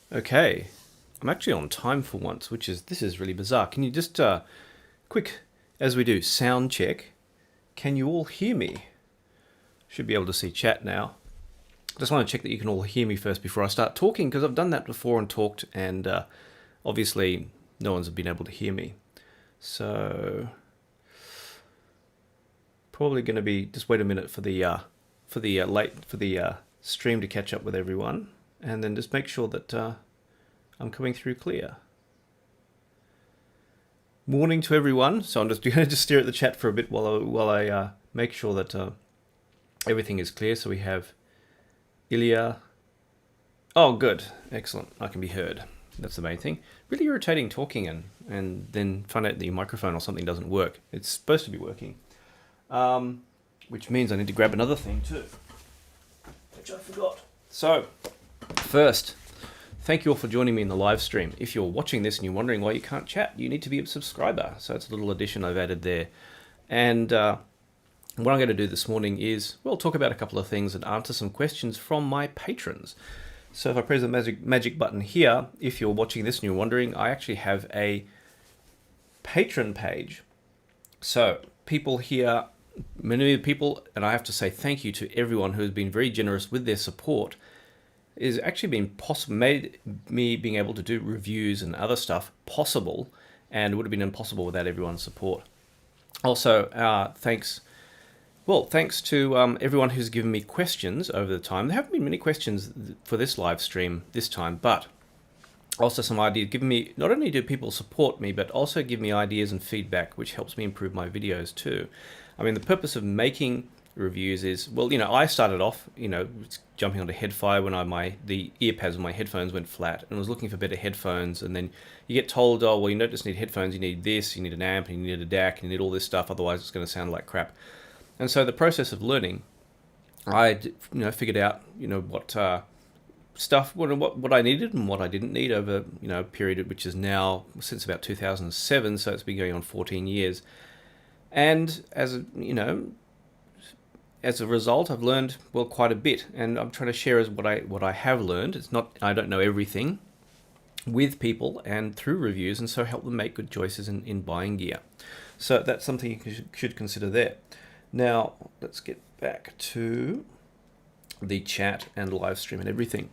Okay, I'm actually on time for once, this is really bizarre. Can you just quick as we do sound check? Can you all hear me? Should be able to see chat now. Just want to check that you can all hear me first before I start talking, because I've done that before and talked, and obviously no one's been able to hear me. So probably going to be just wait a minute for the stream to catch up with everyone, and then just make sure that I'm coming through clear. Morning to everyone. So I'm just going to just stare at the chat for a bit while I make sure that everything is clear. So we have Ilya. Oh, good, excellent. I can be heard. That's the main thing. Really irritating talking and then find out that your microphone or something doesn't work. It's supposed to be working, which means I need to grab another thing too, which I forgot. So first, thank you all for joining me in the live stream. If you're watching this and you're wondering why you can't chat, you need to be a subscriber. So it's a little addition I've added there. And what I'm going to do this morning is, well, talk about a couple of things and answer some questions from my patrons. So if I press the magic button here, if you're watching this and you're wondering, I actually have a patron page. So people here, many people, and I have to say thank you to everyone who has been very generous with their support, is actually been made me being able to do reviews and other stuff possible, and it would have been impossible without everyone's support. Also, thanks to everyone who's given me questions over the time. There haven't been many questions for this live stream this time, but also some ideas given me. Not only do people support me, but also give me ideas and feedback, which helps me improve my videos too. I mean, the purpose of making reviews is, well, I started off, jumping onto Headphone when the earpads of my headphones went flat, and was looking for better headphones. And then you get told, oh, well, you don't just need headphones, you need this, you need an amp, and you need a DAC, and you need all this stuff, otherwise it's going to sound like crap. And so the process of learning, I figured out what stuff, what I needed and what I didn't need over a period which is now since about 2007, so it's been going on 14 years. And as a result, I've learned quite a bit, and I'm trying to share as what I have learned. It's not, I don't know everything, with people and through reviews, and so help them make good choices in buying gear. So that's something you should consider there. Now, let's get back to the chat and live stream and everything.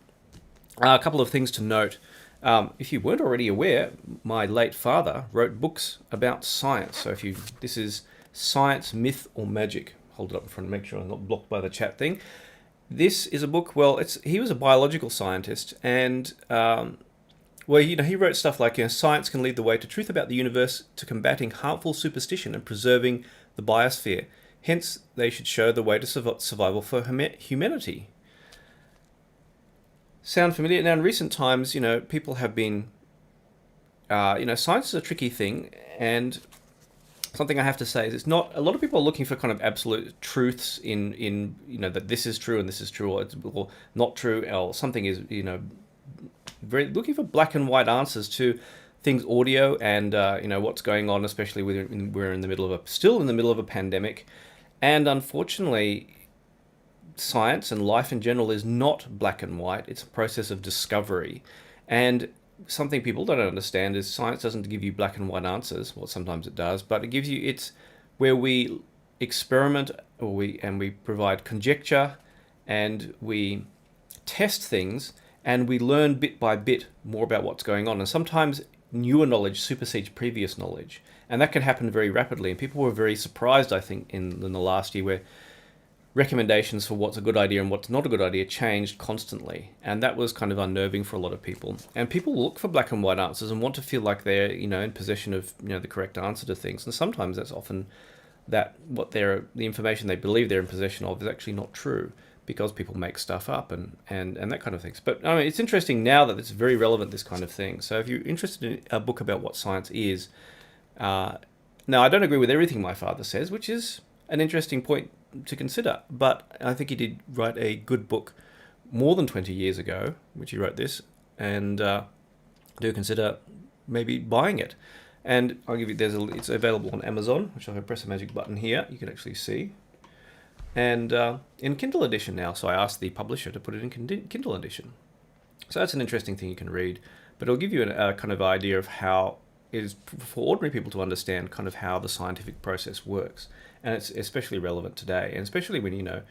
A couple of things to note. If you weren't already aware, my late father wrote books about science. So this is Science, Myth or Magic. Hold it up in front to make sure I'm not blocked by the chat thing. This is a book, he was a biological scientist, and he wrote stuff like, science can lead the way to truth about the universe, to combating harmful superstition and preserving the biosphere. Hence, they should show the way to survival for humanity. Sound familiar? Now, in recent times, people have been, science is a tricky thing, and something I have to say is it's not, a lot of people are looking for kind of absolute truths in that this is true and this is true, or not true, or something is, very looking for black and white answers to things, audio, and what's going on, especially we're still in the middle of a pandemic. And unfortunately, science and life in general is not black and white. It's a process of discovery. And something people don't understand is science doesn't give you black and white answers. Well, sometimes it does, but it's where we experiment, or we provide conjecture, and we test things, and we learn bit by bit more about what's going on. And sometimes newer knowledge supersedes previous knowledge. And that can happen very rapidly. And people were very surprised, I think, in the last year, where recommendations for what's a good idea and what's not a good idea changed constantly. And that was kind of unnerving for a lot of people. And people look for black and white answers and want to feel like they're, in possession of, the correct answer to things. And sometimes that's often that the information they believe they're in possession of is actually not true, because people make stuff up and that kind of things. But I mean, it's interesting now that it's very relevant, this kind of thing. So if you're interested in a book about what science is, now I don't agree with everything my father says, which is an interesting point to consider, but I think he did write a good book more than 20 years ago, which he wrote this, and do consider maybe buying it. And I'll give you, it's available on Amazon, which if I press the magic button here, you can actually see. And in Kindle edition now, so I asked the publisher to put it in Kindle edition. So that's an interesting thing you can read, but it'll give you a kind of idea of how it is for ordinary people to understand kind of how the scientific process works. And it's especially relevant today, and especially when,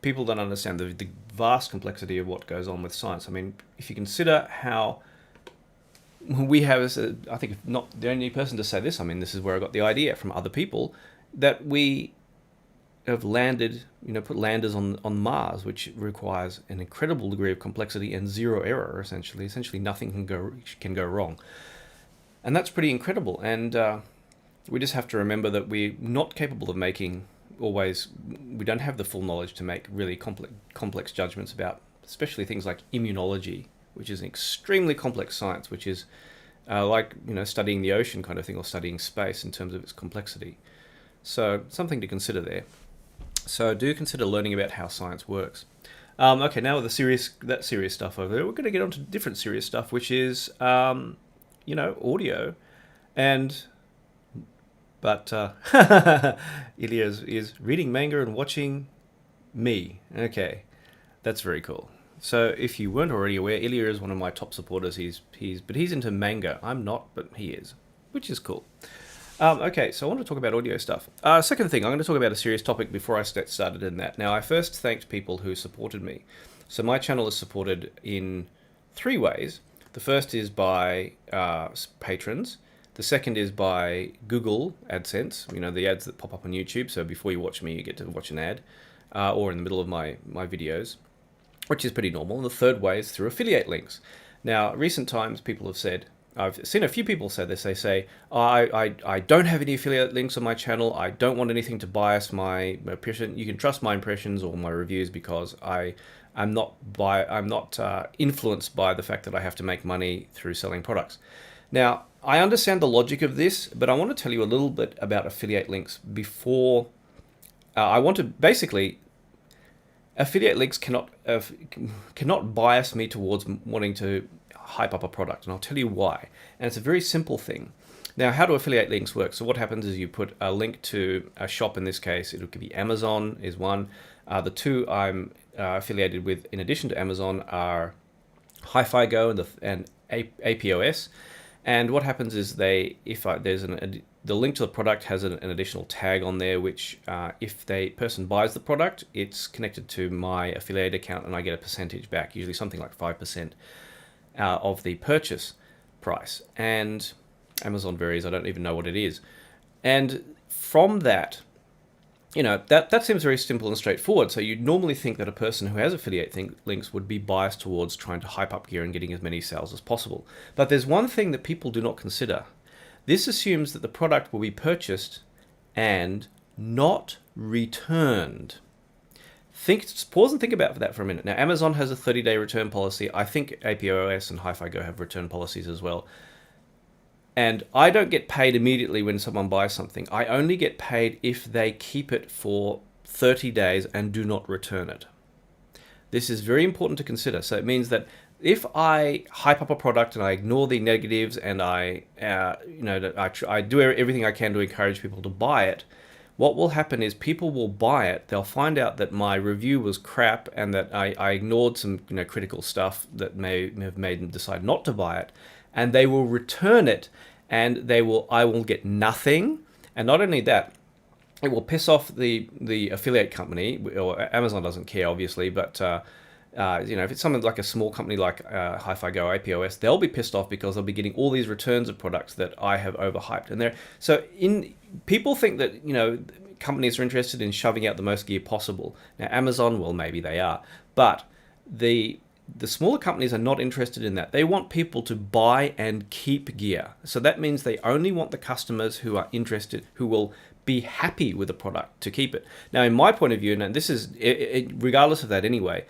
people don't understand the vast complexity of what goes on with science. I mean, if you consider how we have, I think not the only person to say this, I mean, this is where I got the idea from other people, that we have landed, put landers on Mars, which requires an incredible degree of complexity and zero error, essentially. Essentially nothing can go wrong. And that's pretty incredible. And we just have to remember that we're not capable of making we don't have the full knowledge to make really complex judgments about, especially things like immunology, which is an extremely complex science, which is like, studying the ocean kind of thing, or studying space in terms of its complexity. So something to consider there. So do consider learning about how science works. Okay, now with that serious stuff over there, we're going to get on to different serious stuff, which is, audio. But Ilya is reading manga and watching me. Okay, that's very cool. So if you weren't already aware, Ilya is one of my top supporters. He's into manga. I'm not, but he is, which is cool. Okay, so I want to talk about audio stuff. Second thing, I'm going to talk about a serious topic before I get started in that. Now, I first thanked people who supported me. So my channel is supported in 3 ways. The first is by patrons. The second is by Google AdSense, the ads that pop up on YouTube. So before you watch me, you get to watch an ad, or in the middle of my videos, which is pretty normal. And the third way is through affiliate links. Now, recent times, people have said, I've seen a few people say this. They say, I don't have any affiliate links on my channel. I don't want anything to bias my impression. You can trust my impressions or my reviews because I'm not influenced by the fact that I have to make money through selling products. Now, I understand the logic of this, but I want to tell you a little bit about affiliate links before. I want to basically, affiliate links cannot bias me towards wanting to hype up a product, and I'll tell you why. And it's a very simple thing. Now, how do affiliate links work? So what happens is you put a link to a shop. In this case, it could be Amazon is one. The two I'm affiliated with, in addition to Amazon, are Hi-Fi Go and APOS. And what happens is the link to the product has an additional tag on there, which if the person buys the product, it's connected to my affiliate account, and I get a percentage back, usually something like 5% of the purchase price. And Amazon varies; I don't even know what it is. And from that, that seems very simple and straightforward. So you'd normally think that a person who has affiliate links would be biased towards trying to hype up gear and getting as many sales as possible. But there's one thing that people do not consider. This assumes that the product will be purchased and not returned. Pause and think about that for a minute. Now, Amazon has a 30-day return policy. I think APOS and Hi-Fi Go have return policies as well. And I don't get paid immediately when someone buys something. I only get paid if they keep it for 30 days and do not return it. This is very important to consider. So it means that if I hype up a product and I ignore the negatives and I do everything I can to encourage people to buy it, what will happen is people will buy it. They'll find out that my review was crap and that I ignored some critical stuff that may have made them decide not to buy it. And they will return it, and I will get nothing. And not only that, it will piss off the affiliate company, or Amazon doesn't care, obviously, but if it's something like a small company like Hi-Fi Go, APOS, they'll be pissed off because they'll be getting all these returns of products that I have overhyped. And people think that companies are interested in shoving out the most gear possible. Now, Amazon, well, maybe they are, but the smaller companies are not interested in that. They want people to buy and keep gear. So that means they only want the customers who are interested, who will be happy with the product, to keep it. Now, in my point of view, and this is regardless of that anyway,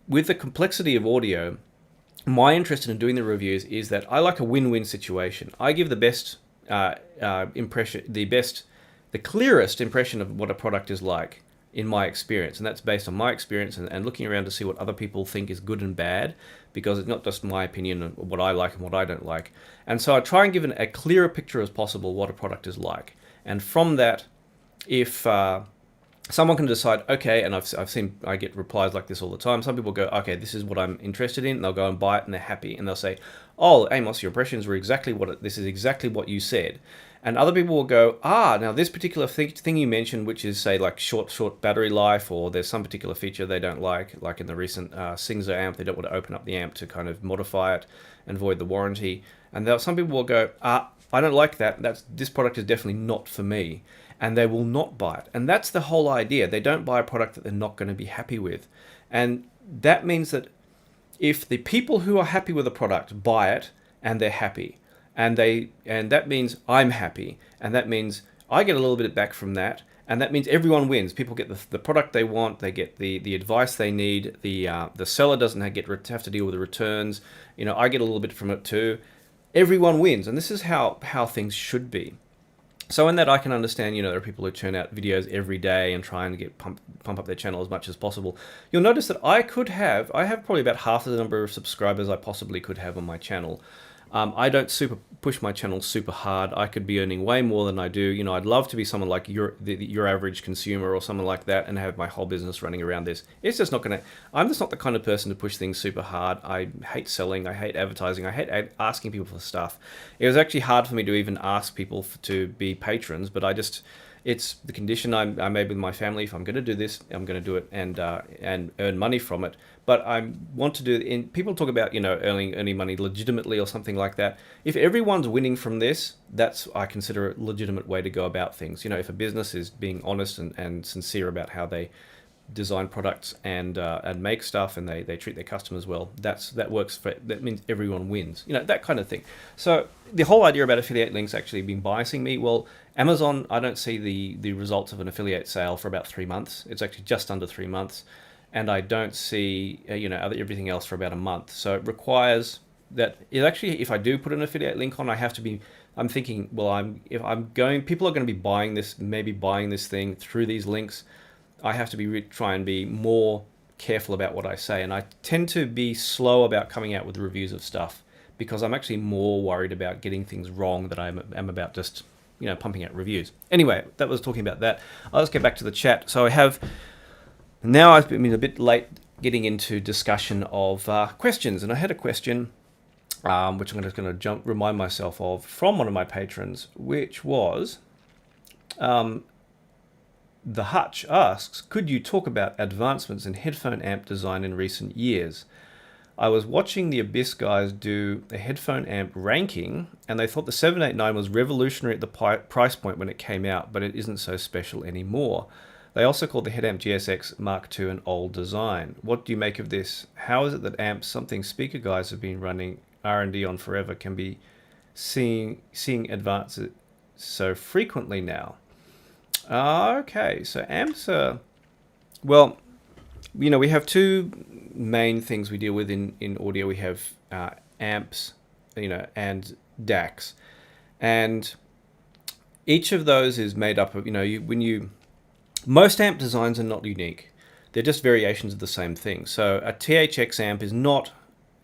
with the complexity of audio, my interest in doing the reviews is that I like a win-win situation. I give the best impression, the clearest impression of what a product is like, in my experience, and that's based on my experience and looking around to see what other people think is good and bad, because it's not just my opinion of what I like and what I don't like. And so I try and give a clearer picture as possible what a product is like. And from that, if someone can decide, okay, and I get replies like this all the time. Some people go, okay, this is what I'm interested in, and they'll go and buy it, and they're happy, and they'll say, oh, Amos, your impressions were exactly this is exactly what you said. And other people will go, now this particular thing you mentioned, which is say like short battery life, or there's some particular feature they don't like in the recent Singzer amp, they don't want to open up the amp to kind of modify it and void the warranty. And some people will go, I don't like that. This product is definitely not for me. And they will not buy it. And that's the whole idea. They don't buy a product that they're not going to be happy with. And that means that if the people who are happy with a product buy it and they're happy, and that means I'm happy, and that means I get a little bit back from that, and that means everyone wins. People get the product they want, they get the advice they need, the seller doesn't have to deal with the returns. I get a little bit from it too. Everyone wins, and this is how things should be. So in that, I can understand, there are people who churn out videos every day and try and get pump up their channel as much as possible. You'll notice that I have probably about half the number of subscribers I possibly could have on my channel. I don't push my channel super hard. I could be earning way more than I do. I'd love to be someone like your average consumer or someone like that and have my whole business running around this. It's just not I'm just not the kind of person to push things super hard. I hate selling. I hate advertising. I hate asking people for stuff. It was actually hard for me to even ask people to be patrons, but it's the condition I made with my family. If I'm going to do this, I'm going to do it and earn money from it. But I want to do. People talk about earning money legitimately or something like that. If everyone's winning from this, I consider a legitimate way to go about things. If a business is being honest and sincere about how they design products and make stuff, and they treat their customers well, that works. That means everyone wins. That kind of thing. So the whole idea about affiliate links actually been biasing me. Well, Amazon, I don't see the results of an affiliate sale for about 3 months. It's actually just under 3 months, and I don't see everything else for about a month. So it requires that if I do put an affiliate link on, I have to be. I'm thinking, well, people are going to be buying this thing through these links. I have to try and be more careful about what I say, and I tend to be slow about coming out with reviews of stuff because I'm actually more worried about getting things wrong than I am about just pumping out reviews. Anyway, that was talking about that. I'll just get back to the chat. So I've been a bit late getting into discussion of questions, and I had a question which I'm just going to remind myself of from one of my patrons, which was. The Hutch asks, could you talk about advancements in headphone amp design in recent years? I was watching the Abyss guys do a headphone amp ranking, and they thought the 789 was revolutionary at the price point when it came out, but it isn't so special anymore. They also called the Headamp GSX Mark II an old design. What do you make of this? How is it that amps, something speaker guys have been running R&D on forever, can be seeing advances so frequently now? Okay, so amps are, well, we have two main things we deal with in audio. We have amps, and DACs, and each of those is made up of, most amp designs are not unique. They're just variations of the same thing. So a THX amp is not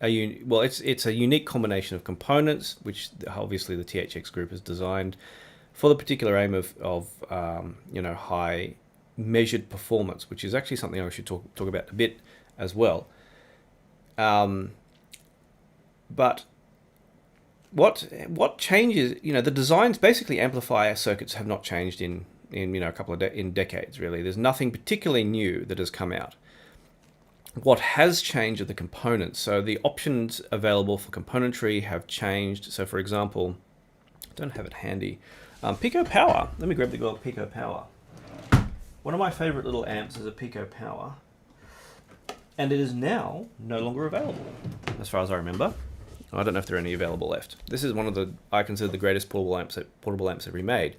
it's a unique combination of components, which obviously the THX group has designed for the particular aim of high measured performance, which is actually something I should talk about a bit as well. But what changes? The designs, basically amplifier circuits have not changed in a couple of decades. Really, there's nothing particularly new that has come out. What has changed are the components. So the options available for componentry have changed. So for example, I don't have it handy. Pico Power. Let me grab the Pico Power. One of my favorite little amps is a Pico Power, and it is now no longer available, as far as I remember. I don't know if there are any available left. This is one of I consider the greatest portable amps ever made.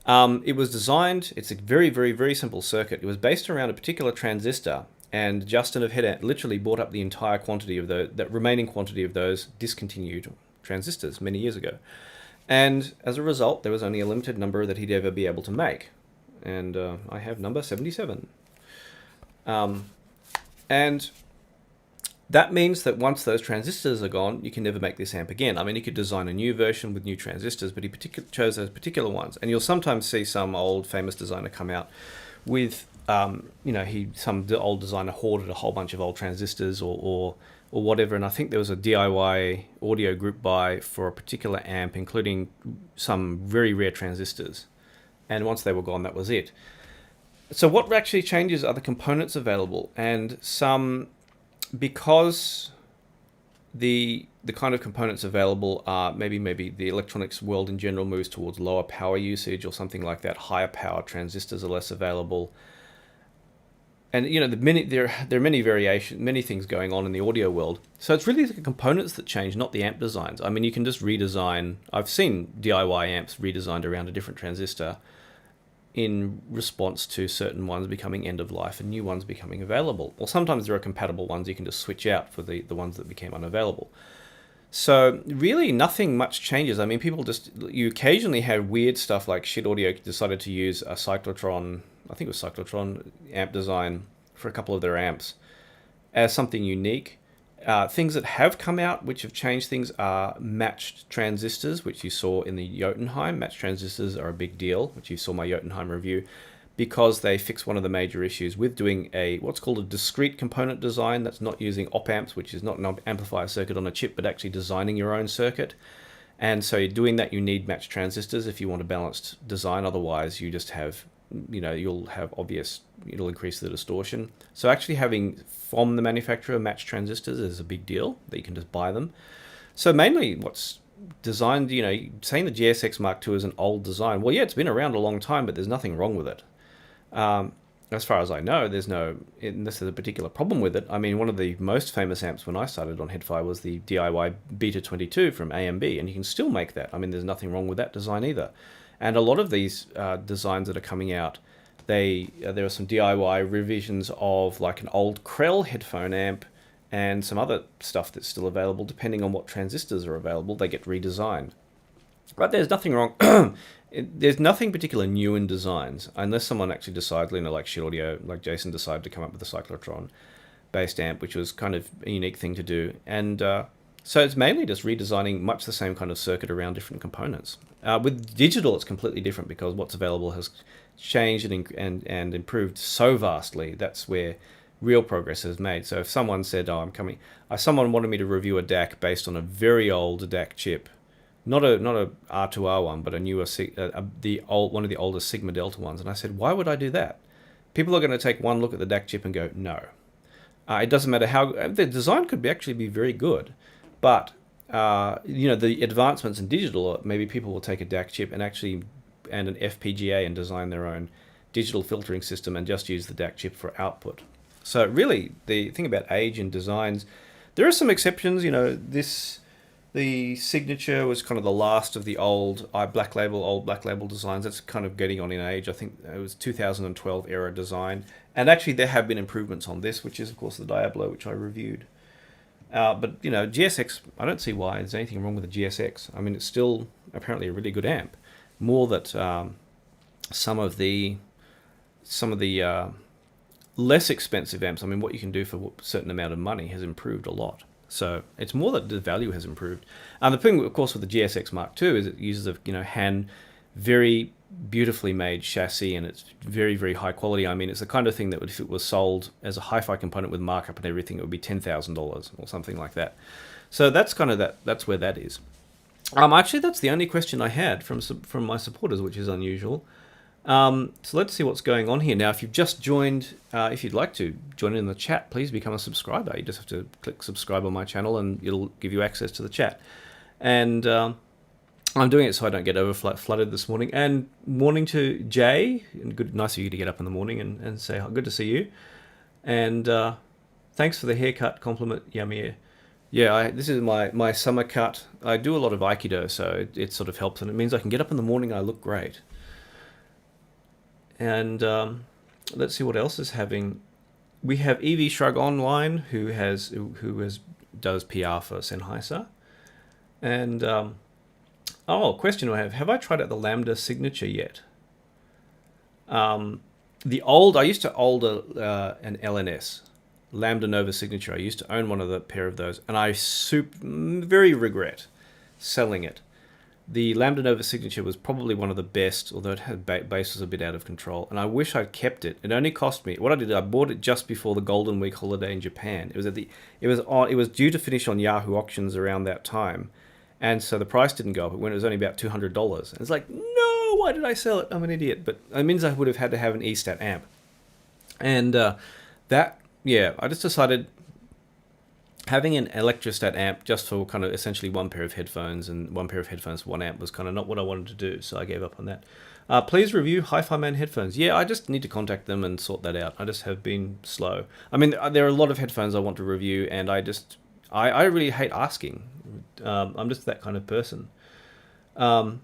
It was designed. It's a very, very, very simple circuit. It was based around a particular transistor, and Justin of Headamp literally bought up the entire quantity of that remaining quantity of those discontinued transistors many years ago. And as a result, there was only a limited number that he'd ever be able to make. And I have number 77. And that means that once those transistors are gone, you can never make this amp again. I mean, he could design a new version with new transistors, but he chose those particular ones. And you'll sometimes see some old famous designer come out with some old designer hoarded a whole bunch of old transistors or whatever, and I think there was a DIY audio group buy for a particular amp, including some very rare transistors. And once they were gone, that was it. So what actually changes are the components available, and because the kind of components available are maybe the electronics world in general moves towards lower power usage or something like that. Higher power transistors are less available. And there are many many things going on in the audio world. So it's really the components that change, not the amp designs. I mean, you can just redesign. I've seen DIY amps redesigned around a different transistor in response to certain ones becoming end of life and new ones becoming available. Or sometimes there are compatible ones you can just switch out for the ones that became unavailable. So really nothing much changes. I mean, you occasionally have weird stuff like Shit Audio decided to use a cyclotron, I think it was cyclotron amp design for a couple of their amps as something unique. Things that have come out which have changed things are matched transistors, which you saw in the Jotunheim. Matched transistors are a big deal, which you saw my Jotunheim review, because they fix one of the major issues with doing what's called a discrete component design. That's not using op-amps, which is not an amplifier circuit on a chip, but actually designing your own circuit. And so doing that, you need matched transistors if you want a balanced design. Otherwise, you just have, it'll increase the distortion. So actually having from the manufacturer matched transistors is a big deal, that you can just buy them. So mainly what's designed, saying the GSX Mark II is an old design. Well, yeah, it's been around a long time, but there's nothing wrong with it. As far as I know, unless there's a particular problem with it. I mean, one of the most famous amps when I started on Headphone was the DIY Beta 22 from AMB, and you can still make that. I mean, there's nothing wrong with that design either. And a lot of these designs that are coming out, there are some DIY revisions of like an old Krell headphone amp and some other stuff that's still available. Depending on what transistors are available, they get redesigned. But there's nothing wrong. There's nothing particular new in designs, unless someone actually decides, like Shit Audio, like Jason decided to come up with a cyclotron-based amp, which was kind of a unique thing to do. And so it's mainly just redesigning much the same kind of circuit around different components. With digital, it's completely different because what's available has changed and improved so vastly. That's where real progress is made. So if someone said, someone wanted me to review a DAC based on a very old DAC chip, not a R2R one, but a newer one of the older Sigma Delta ones. And I said, why would I do that? People are going to take one look at the DAC chip and go, no. It doesn't matter how the design could actually be very good, but the advancements in digital, maybe people will take a DAC chip and an FPGA and design their own digital filtering system and just use the DAC chip for output. So really, the thing about age and designs, there are some exceptions. The Signature was kind of the last of the old black label designs. That's kind of getting on in age. I think it was 2012 era design. And actually there have been improvements on this, which is of course the Diablo, which I reviewed. But GSX, I don't see why there's anything wrong with the GSX. I mean, it's still apparently a really good amp. More that some of the less expensive amps, I mean, what you can do for a certain amount of money has improved a lot. So it's more that the value has improved. And the thing, of course, with the GSX Mark II is it uses a very beautifully made chassis, and it's very, very high quality. I mean, it's the kind of thing that if it was sold as a hi-fi component with markup and everything, it would be $10,000 or something like that. So that's kind of that's where that is. Actually, that's the only question I had from my supporters, which is unusual. So let's see what's going on here. Now, if you've just joined, if you'd like to join in the chat, please become a subscriber. You just have to click subscribe on my channel and it'll give you access to the chat. And I'm doing it so I don't get flooded this morning. And morning to Jay, and nice of you to get up in the morning and say, oh, good to see you. And thanks for the haircut compliment, Yamir. Yeah, this is my summer cut. I do a lot of Aikido, so it sort of helps, and it means I can get up in the morning and I look great. And let's see what else is having. We have Evie Shrug Online, who does PR for Sennheiser. And question I have I tried out the Lambda Signature yet? I used to own an LNS, Lambda Nova Signature. I used to own one of the pair of those, and I very regret selling it. The Lambda Nova Signature was probably one of the best, although it had bass was a bit out of control. And I wish I'd kept it. It only cost me, what I did, I bought it just before the Golden Week holiday in Japan. It was due to finish on Yahoo Auctions around that time. And so the price didn't go up. It was only about $200. And it's like, no, why did I sell it? I'm an idiot. But it means I would have had to have an E-Stat amp. And I just decided having an electrostat amp just for kind of essentially one pair of headphones and one pair of headphones for one amp was kind of not what I wanted to do, so I gave up on that. Please review Hi-Fi Man headphones. Yeah, I just need to contact them and sort that out. I just have been slow. I mean, there are a lot of headphones I want to review, and I really hate asking. I'm just that kind of person. What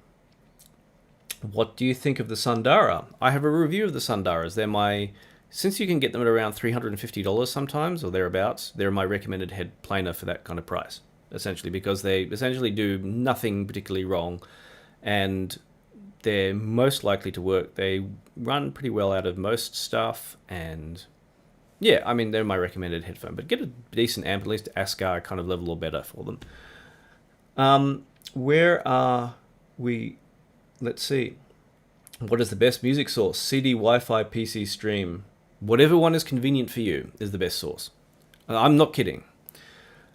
do you think of the Sundara? I have a review of the Sundaras. Since you can get them at around $350 sometimes or thereabouts, they're my recommended head planer for that kind of price, essentially, because they essentially do nothing particularly wrong, and they're most likely to work. They run pretty well out of most stuff, and yeah, I mean, they're my recommended headphone. But get a decent amp, at least ASCAR kind of level or better for them. Where are we? Let's see. What is the best music source? CD, Wi-Fi, PC, stream. Whatever one is convenient for you is the best source. I'm not kidding.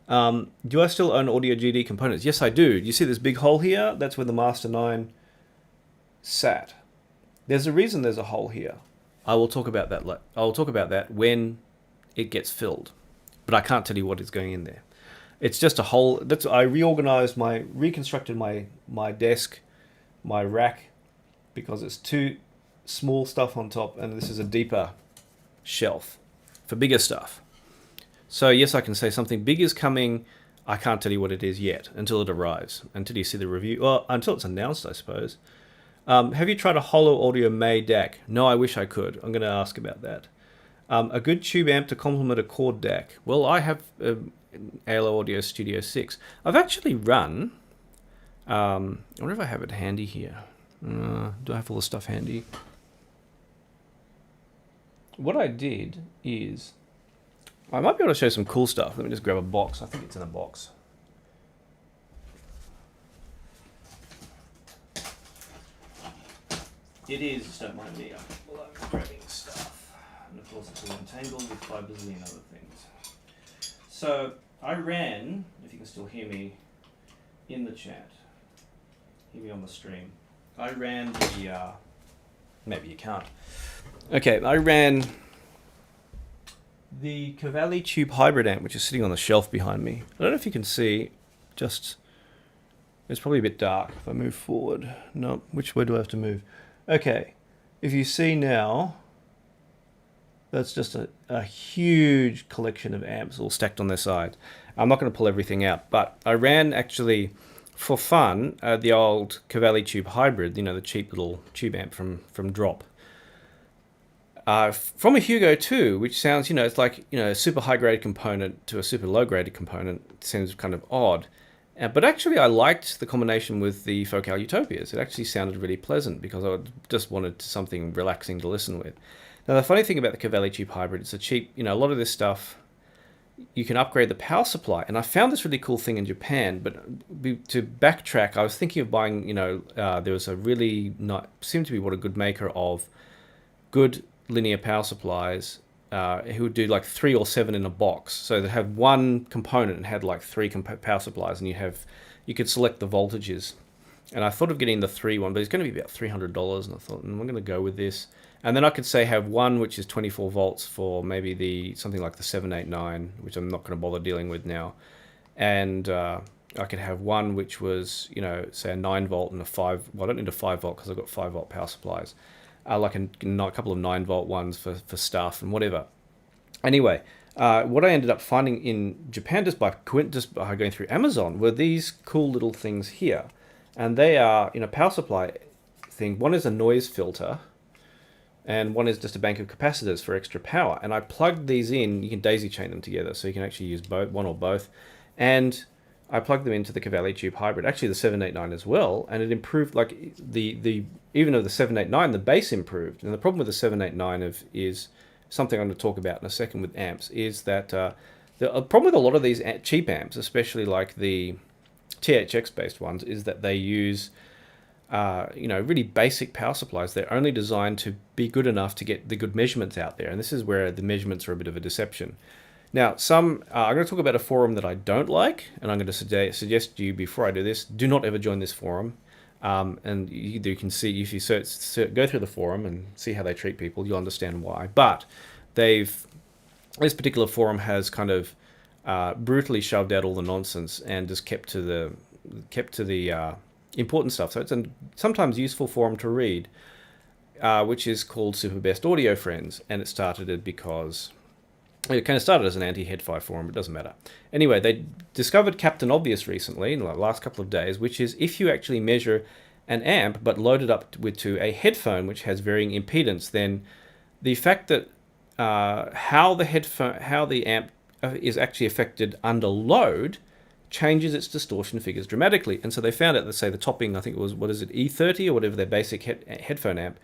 Do I still own Audio GD components? Yes, I do. You see this big hole here? That's where the Master 9 sat. There's a reason there's a hole here. I will talk about that. I will talk about that when it gets filled, but I can't tell you what is going in there. It's just a hole. I reconstructed my desk, my rack, because it's too small stuff on top, and this is a deeper shelf for bigger stuff. So yes, I can say something big is coming. I can't tell you what it is yet until it arrives, until you see the review, well, until it's announced, I suppose. Have you tried a Holo Audio May DAC? No, I wish I could. I'm going to ask about that. A good tube amp to complement a chord DAC. Well, I have ALO Audio Studio 6. I've actually run, I wonder if I have it handy here. Do I have all the stuff handy? What I did is, I might be able to show some cool stuff. Let me just grab a box. I think it's in a box. It is, just don't mind me. I'm grabbing stuff. And of course it's all entangled with 5 bazillion other things. So I ran, if you can still hear me in the chat, hear me on the stream. I ran the, maybe you can't. Okay, I ran the Cavalli Tube Hybrid amp, which is sitting on the shelf behind me. I don't know if you can see, it's probably a bit dark if I move forward. No, which way do I have to move? Okay, if you see now, that's just a huge collection of amps all stacked on their side. I'm not going to pull everything out, but I ran actually, for fun, the old Cavalli Tube Hybrid, the cheap little tube amp from Drop. From a Hugo 2, which sounds, it's like, a super high-graded component to a super low-graded component. It seems kind of odd. But actually, I liked the combination with the Focal Utopias. It actually sounded really pleasant because I just wanted something relaxing to listen with. Now, the funny thing about the Cavalli Tube Hybrid, it's a cheap, a lot of this stuff, you can upgrade the power supply. And I found this really cool thing in Japan, but to backtrack, I was thinking of buying, there was a really seemed to be what a good maker of good linear power supplies who would do like 3 or 7 in a box. So they had one component and had like 3 power supplies, and you could select the voltages. And I thought of getting the 3 one, but it's going to be about $300, and I thought, I'm going to go with this. And then I could say have one which is 24 volts for maybe something like the 789, which I'm not going to bother dealing with now. And I could have one which was, say a 9 volt and a 5. Well, I don't need a 5 volt because I've got 5 volt power supplies. Like a couple of 9 volt ones for stuff and whatever. Anyway, what I ended up finding in Japan just by going through Amazon were these cool little things here. And they are in a power supply thing. One is a noise filter, and one is just a bank of capacitors for extra power. And I plugged these in. You can daisy chain them together, so you can actually use both, one or both. And I plugged them into the Cavalli Tube Hybrid, actually the 789 as well, and it improved, like even though the 789, the bass improved. And the problem with the 789 is something I'm going to talk about in a second with amps, is that the problem with a lot of these cheap amps, especially like the THX based ones is that they use really basic power supplies. They're only designed to be good enough to get the good measurements out there, and this is where the measurements are a bit of a deception. Now, I'm going to talk about a forum that I don't like, and I'm going to suggest to you before I do this, do not ever join this forum. And you can see, if you go through the forum and see how they treat people, you'll understand why. But this particular forum has kind of brutally shoved out all the nonsense and just kept to the important stuff. So it's a sometimes useful forum to read, which is called Super Best Audio Friends, and it started as an anti-Headphone forum. It doesn't matter. Anyway, they discovered Captain Obvious recently in the last couple of days, which is if you actually measure an amp but load it up to a headphone which has varying impedance, then the fact that how the amp is actually affected under load changes its distortion figures dramatically. And so they found out that, say, the topping, I think it was, E30 or whatever, their basic headphone amp,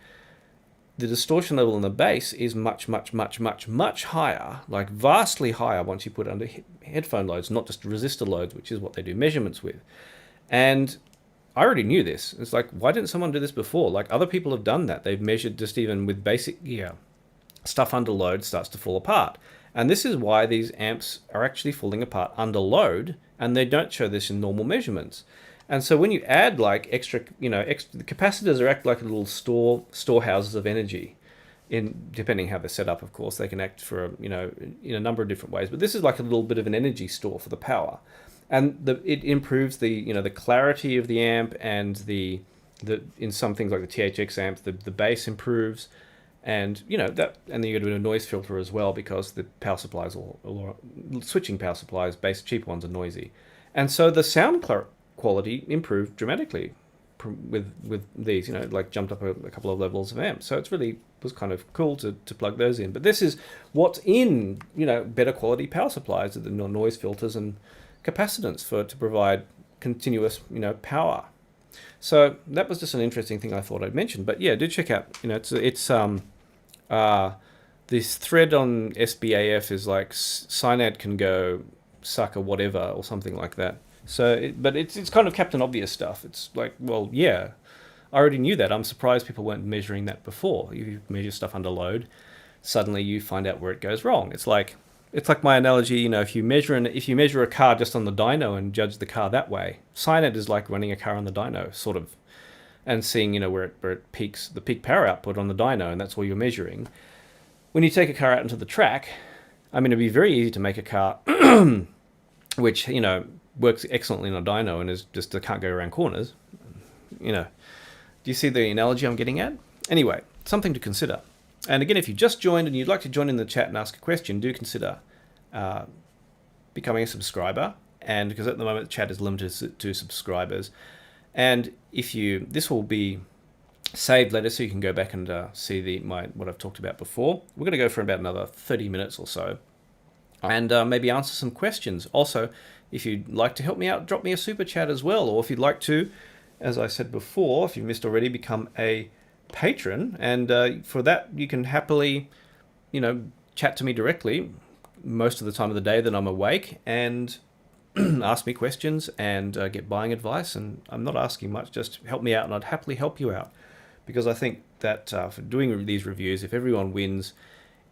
the distortion level in the bass is much, much, much, much, much higher, like vastly higher once you put it under headphone loads, not just resistor loads, which is what they do measurements with. And I already knew this. It's like, why didn't someone do this before? Like, other people have done that. They've measured just even with basic gear. Stuff under load starts to fall apart. And this is why these amps are actually falling apart under load, and they don't show this in normal measurements. And so when you add like extra, the capacitors are act like little storehouses of energy. Depending how they're set up, of course, they can act for in a number of different ways. But this is like a little bit of an energy store for the power, and it improves the clarity of the amp, and the in some things like the THX amps, the bass improves, and and then you got to do a noise filter as well, because the power supplies switching power supplies, cheap ones are noisy, and so the sound quality improved dramatically with these, like jumped up a couple of levels of amps. So it's really was kind of cool to plug those in. But this is what's in, better quality power supplies, the noise filters and capacitance to provide continuous, power. So that was just an interesting thing I thought I'd mention. But yeah, do check out, it's this thread on SBAF is like Cynad can go suck or whatever or something like that. So, but it's kind of Captain Obvious stuff. It's like, well, yeah, I already knew that. I'm surprised people weren't measuring that before. You measure stuff under load, suddenly you find out where it goes wrong. It's like my analogy. If you measure a car just on the dyno and judge the car that way, Cynad is like running a car on the dyno, sort of, and seeing where it peaks, the peak power output on the dyno, and that's all you're measuring. When you take a car out into the track, I mean, it'd be very easy to make a car which works excellently in a dyno and is just can't go around corners. Do you see the analogy I'm getting at? Anyway, something to consider. And again, if you just joined and you'd like to join in the chat and ask a question, do consider becoming a subscriber. And because at the moment the chat is limited to subscribers, and this will be saved later, so you can go back and see what I've talked about before. We're going to go for about another 30 minutes or so, and maybe answer some questions. Also, if you'd like to help me out, drop me a super chat as well. Or if you'd like to, as I said before, if you've missed already, become a patron. And for that, you can happily, chat to me directly most of the time of the day that I'm awake, and ask me questions and get buying advice. And I'm not asking much, just help me out, and I'd happily help you out. Because I think that for doing these reviews, if everyone wins,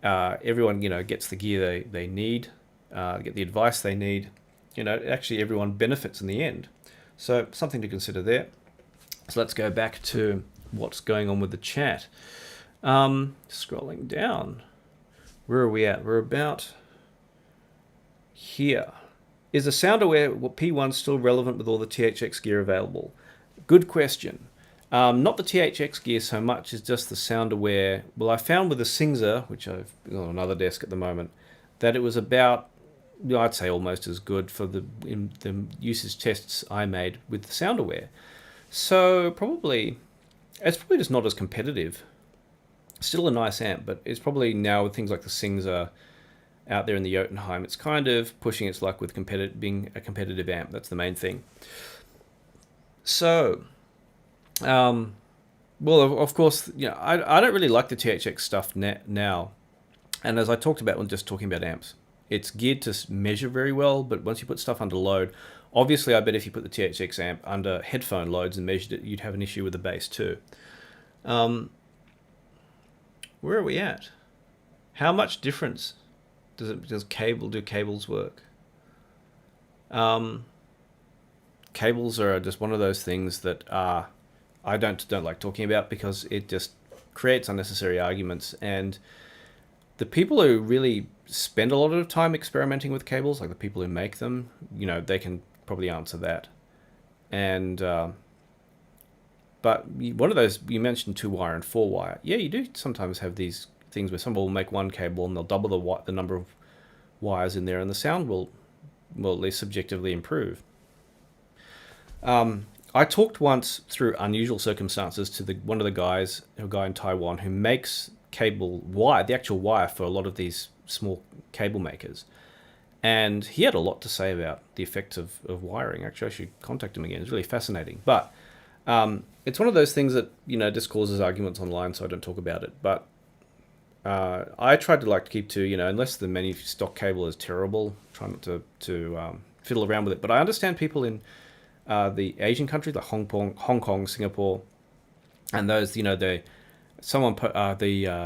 everyone gets the gear they need, get the advice they need, actually everyone benefits in the end. So something to consider there. So let's go back to what's going on with the chat. Scrolling down. Where are we at? We're about here. Is the sound-aware P1 still relevant with all the THX gear available? Good question. Not the THX gear so much as just the sound-aware. Well, I found with the Singza, which I've got on another desk at the moment, that it was about, I'd say almost as good for the usage tests I made with the sound-aware. So it's probably just not as competitive. Still a nice amp, but it's probably now with things like the Singza out there in the Jotunheim, it's kind of pushing its luck with being a competitive amp. That's the main thing. So, well, of course, I don't really like the THX stuff now. And as I talked about when just talking about amps, it's geared to measure very well, but once you put stuff under load, Obviously, I bet if you put the THX amp under headphone loads and measured it, you'd have an issue with the bass too. Where are we at? How much difference does cables work? Cables are just one of those things that I don't like talking about, because it just creates unnecessary arguments. And the people who really spend a lot of time experimenting with cables, like the people who make them, they can probably answer that. And but one of those, you mentioned 2-wire and 4-wire. Yeah, you do sometimes have these things where somebody will make one cable and they'll double the number of wires in there, and the sound will at least subjectively improve. I talked once through unusual circumstances to one of the guys, a guy in Taiwan who makes cable wire, the actual wire for a lot of these small cable makers. And he had a lot to say about the effects of wiring. Actually, I should contact him again. It's really fascinating. But it's one of those things that, just causes arguments online, so I don't talk about it. But I tried to keep to, unless the stock cable is terrible, try not to fiddle around with it. But I understand people in the Asian countries like Hong Kong, Singapore, and those, the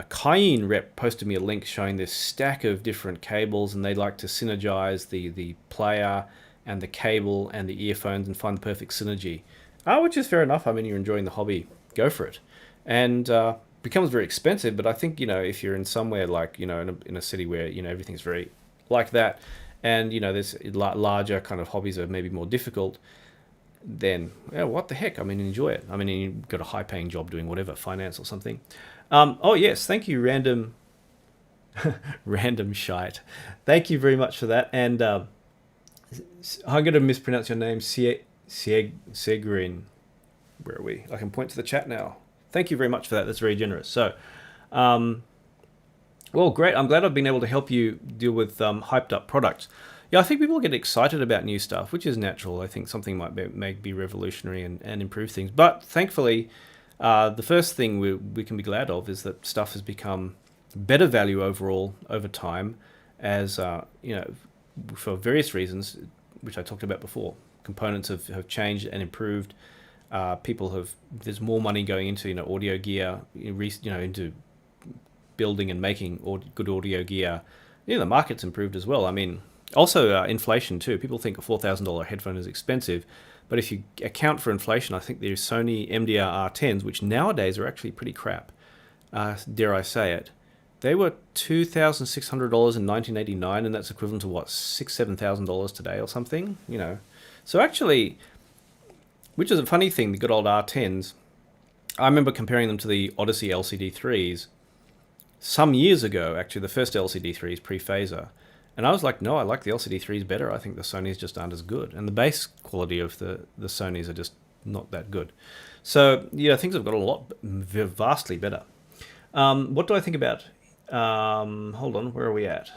Cayenne rep posted me a link showing this stack of different cables, and they like to synergize the player and the cable and the earphones and find the perfect synergy. Which is fair enough. I mean, you're enjoying the hobby, go for it. And becomes very expensive, but I think, if you're in somewhere like, in a city where, everything's very like that, and, there's larger kind of hobbies are maybe more difficult, then, what the heck? I mean, enjoy it. I mean, you've got a high-paying job doing whatever, finance or something. Oh, yes, thank you, random shite. Thank you very much for that. And I'm going to mispronounce your name, Segrin. Where are we? I can point to the chat now. Thank you very much for that. That's very generous. So, well, great. I'm glad I've been able to help you deal with hyped up products. Yeah, I think people get excited about new stuff, which is natural. I think something might be revolutionary and improve things. But thankfully, the first thing we can be glad of is that stuff has become better value overall over time, as for various reasons, which I talked about before. Components have changed and improved. There's more money going into audio gear, into building and making good audio gear. The market's improved as well. I mean, also inflation too. People think a $4,000 headphone is expensive, but if you account for inflation, I think the Sony MDR R10s, which nowadays are actually pretty crap, dare I say it, they were $2,600 in 1989, and that's equivalent to what, $6,000-$7,000 today or something. So actually, which is a funny thing, the good old R10s, I remember comparing them to the Odyssey LCD3s some years ago, actually the first LCD3s pre-phaser. And I was like, no, I like the LCD3s better. I think the Sonys just aren't as good. And the bass quality of the Sonys are just not that good. So, things have got vastly better. What do I think about... hold on, where are we at?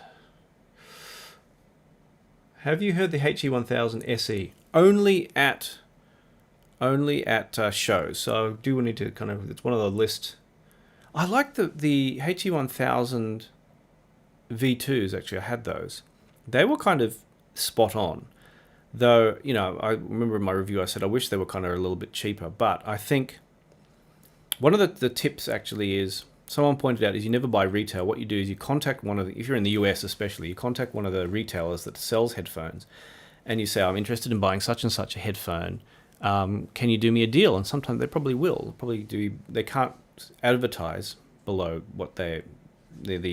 Have you heard the HE1000 SE? Only at shows. So I do need to it's one of the list. I like the HE1000 V2s, actually. I had those. They were kind of spot on. Though, I remember in my review I said I wish they were kind of a little bit cheaper. But I think one of the tips actually is, someone pointed out, is you never buy retail. What you do is you contact if you're in the US especially, you contact one of the retailers that sells headphones, and you say, I'm interested in buying such and such a headphone. Can you do me a deal? And sometimes they probably will. They can't advertise below what the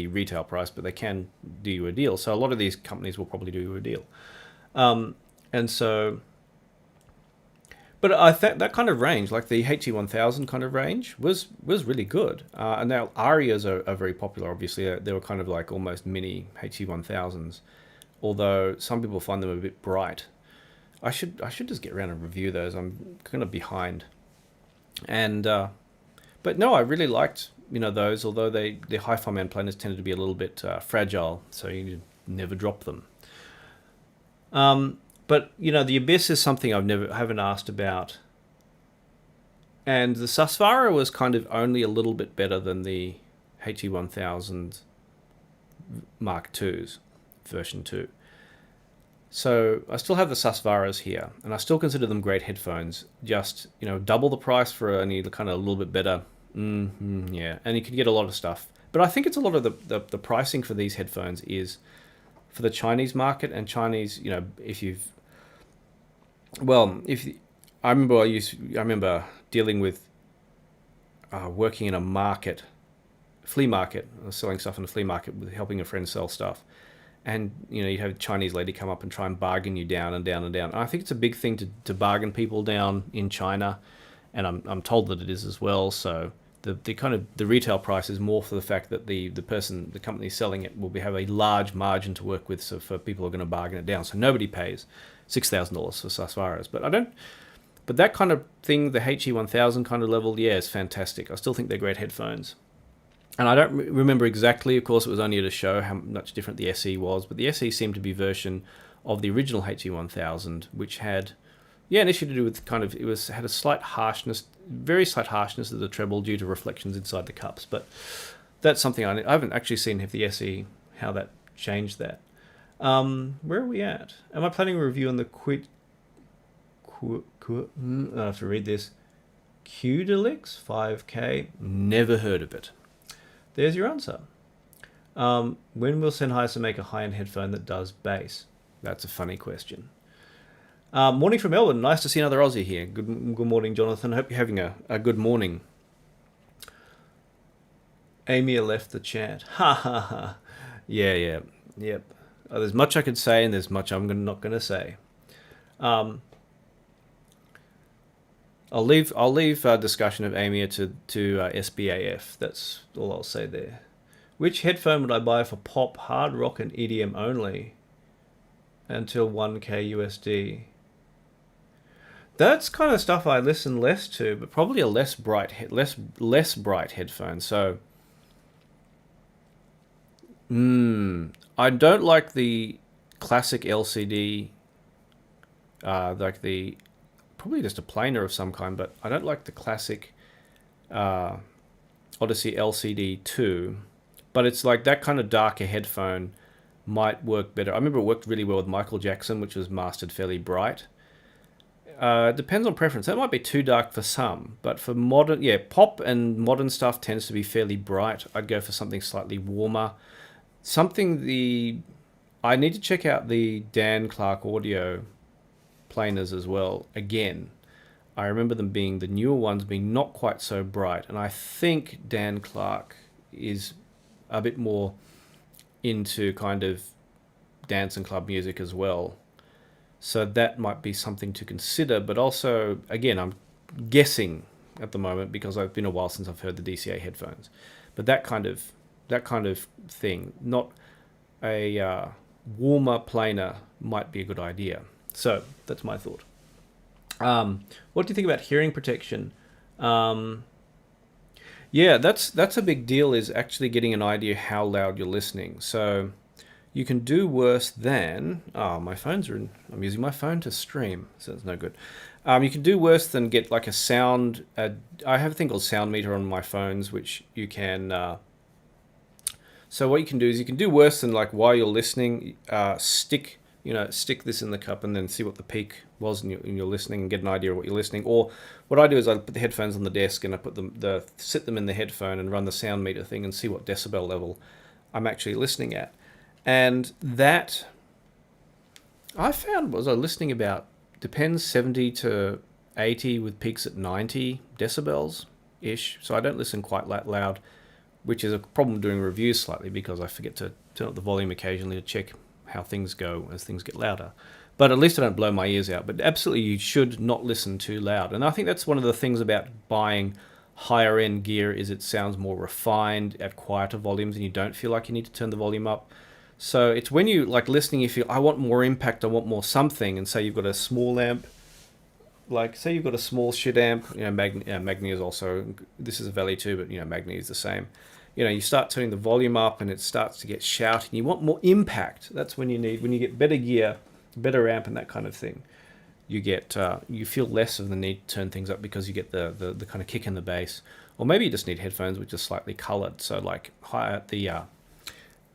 retail price, but they can do you a deal. So a lot of these companies will probably do you a deal. And so, but I think that kind of range, like the HE1000 kind of range, was really good. And now Arias are very popular. Obviously, they were kind of like almost mini HE1000s, although some people find them a bit bright. I should just get around and review those. I'm kind of behind. And but no, I really liked those. Although the hi-fi man planers tended to be a little bit fragile, so you never drop them. But the Abyss is something I haven't asked about. And the Susvara was kind of only a little bit better than the HE1000 Mark II's version 2. So I still have the Susvaras here, and I still consider them great headphones. Just, double the price for only the kind of a little bit better. Yeah, and you can get a lot of stuff. But I think it's a lot of the pricing for these headphones is for the Chinese market, and Chinese, if you've, well, if I remember dealing with working in a flea market, selling stuff in a flea market, with helping a friend sell stuff. And you have a Chinese lady come up and try and bargain you down and down and down. And I think it's a big thing to bargain people down in China, and I'm told that it is as well. So the retail price is more for the fact that the company selling it will have a large margin to work with. So for people who are going to bargain it down, so nobody pays $6,000 for Susvaras. But that kind of thing, the HE1000 kind of level, yeah, is fantastic. I still think they're great headphones. And I don't remember exactly, of course, it was only at a show, how much different the SE was, but the SE seemed to be a version of the original HE1000, which had, an issue to do with had a slight harshness, very slight harshness of the treble due to reflections inside the cups. But that's something I haven't actually seen if the SE, how that changed that. Where are we at? Am I planning a review on the I have to read this. Qdelix 5K? Never heard of it. There's your answer. When will Sennheiser make a high-end headphone that does bass? That's a funny question. Morning from Melbourne. Nice to see another Aussie here. Good morning, Jonathan. Hope you're having a good morning. Amy left the chat. Ha ha ha. Yeah. Yep. There's much I could say, and there's much I'm not going to say. I'll leave discussion of AMIA to SBAF. That's all I'll say there. Which headphone would I buy for pop, hard rock, and EDM only until 1K USD? That's kind of stuff I listen less to, but probably a less bright headphone. So, I don't like the classic LCD, probably just a planar of some kind, but I don't like the classic Odyssey LCD 2. But it's like that kind of darker headphone might work better. I remember it worked really well with Michael Jackson, which was mastered fairly bright. Depends on preference. That might be too dark for some, but for modern, pop and modern stuff tends to be fairly bright. I'd go for something slightly warmer. I need to check out the Dan Clark Audio planers as well. Again, I remember them being, the newer ones being not quite so bright, and I think Dan Clark is a bit more into kind of dance and club music as well. So that might be something to consider, but also, again, I'm guessing at the moment because it's been a while since I've heard the DCA headphones. But that kind of thing, not a warmer planar, might be a good idea. So that's my thought. What do you think about hearing protection? That's a big deal, is actually getting an idea how loud you're listening. So you can do worse than... my phone's in... I'm using my phone to stream, so it's no good. You can do worse than get like a sound... I have a thing called Sound Meter on my phones, which you can... so what you can do is you can do worse than, like, while you're listening, stick this in the cup and then see what the peak was in your listening and get an idea of what you're listening. Or what I do is I put the headphones on the desk and I put sit them in the headphone and run the sound meter thing and see what decibel level I'm actually listening at. And that I found was listening about, depends, 70 to 80 with peaks at 90 decibels ish. So I don't listen quite that loud, which is a problem doing reviews slightly because I forget to turn up the volume occasionally to check how things go as things get louder. But at least I don't blow my ears out. But absolutely, you should not listen too loud. And I think that's one of the things about buying higher end gear, is it sounds more refined at quieter volumes and you don't feel like you need to turn the volume up. So it's when you like listening, you feel, I want more impact, I want more something. And say you've got a small amp, like say you've got a small shit amp, Magni is also, this is a Valley too, but Magni is the same. You start turning the volume up and it starts to get shouty and you want more impact. That's when you get better gear, better amp and that kind of thing. You get, you feel less of the need to turn things up because you get the kind of kick in the bass. Or maybe you just need headphones which are slightly colored. So like higher,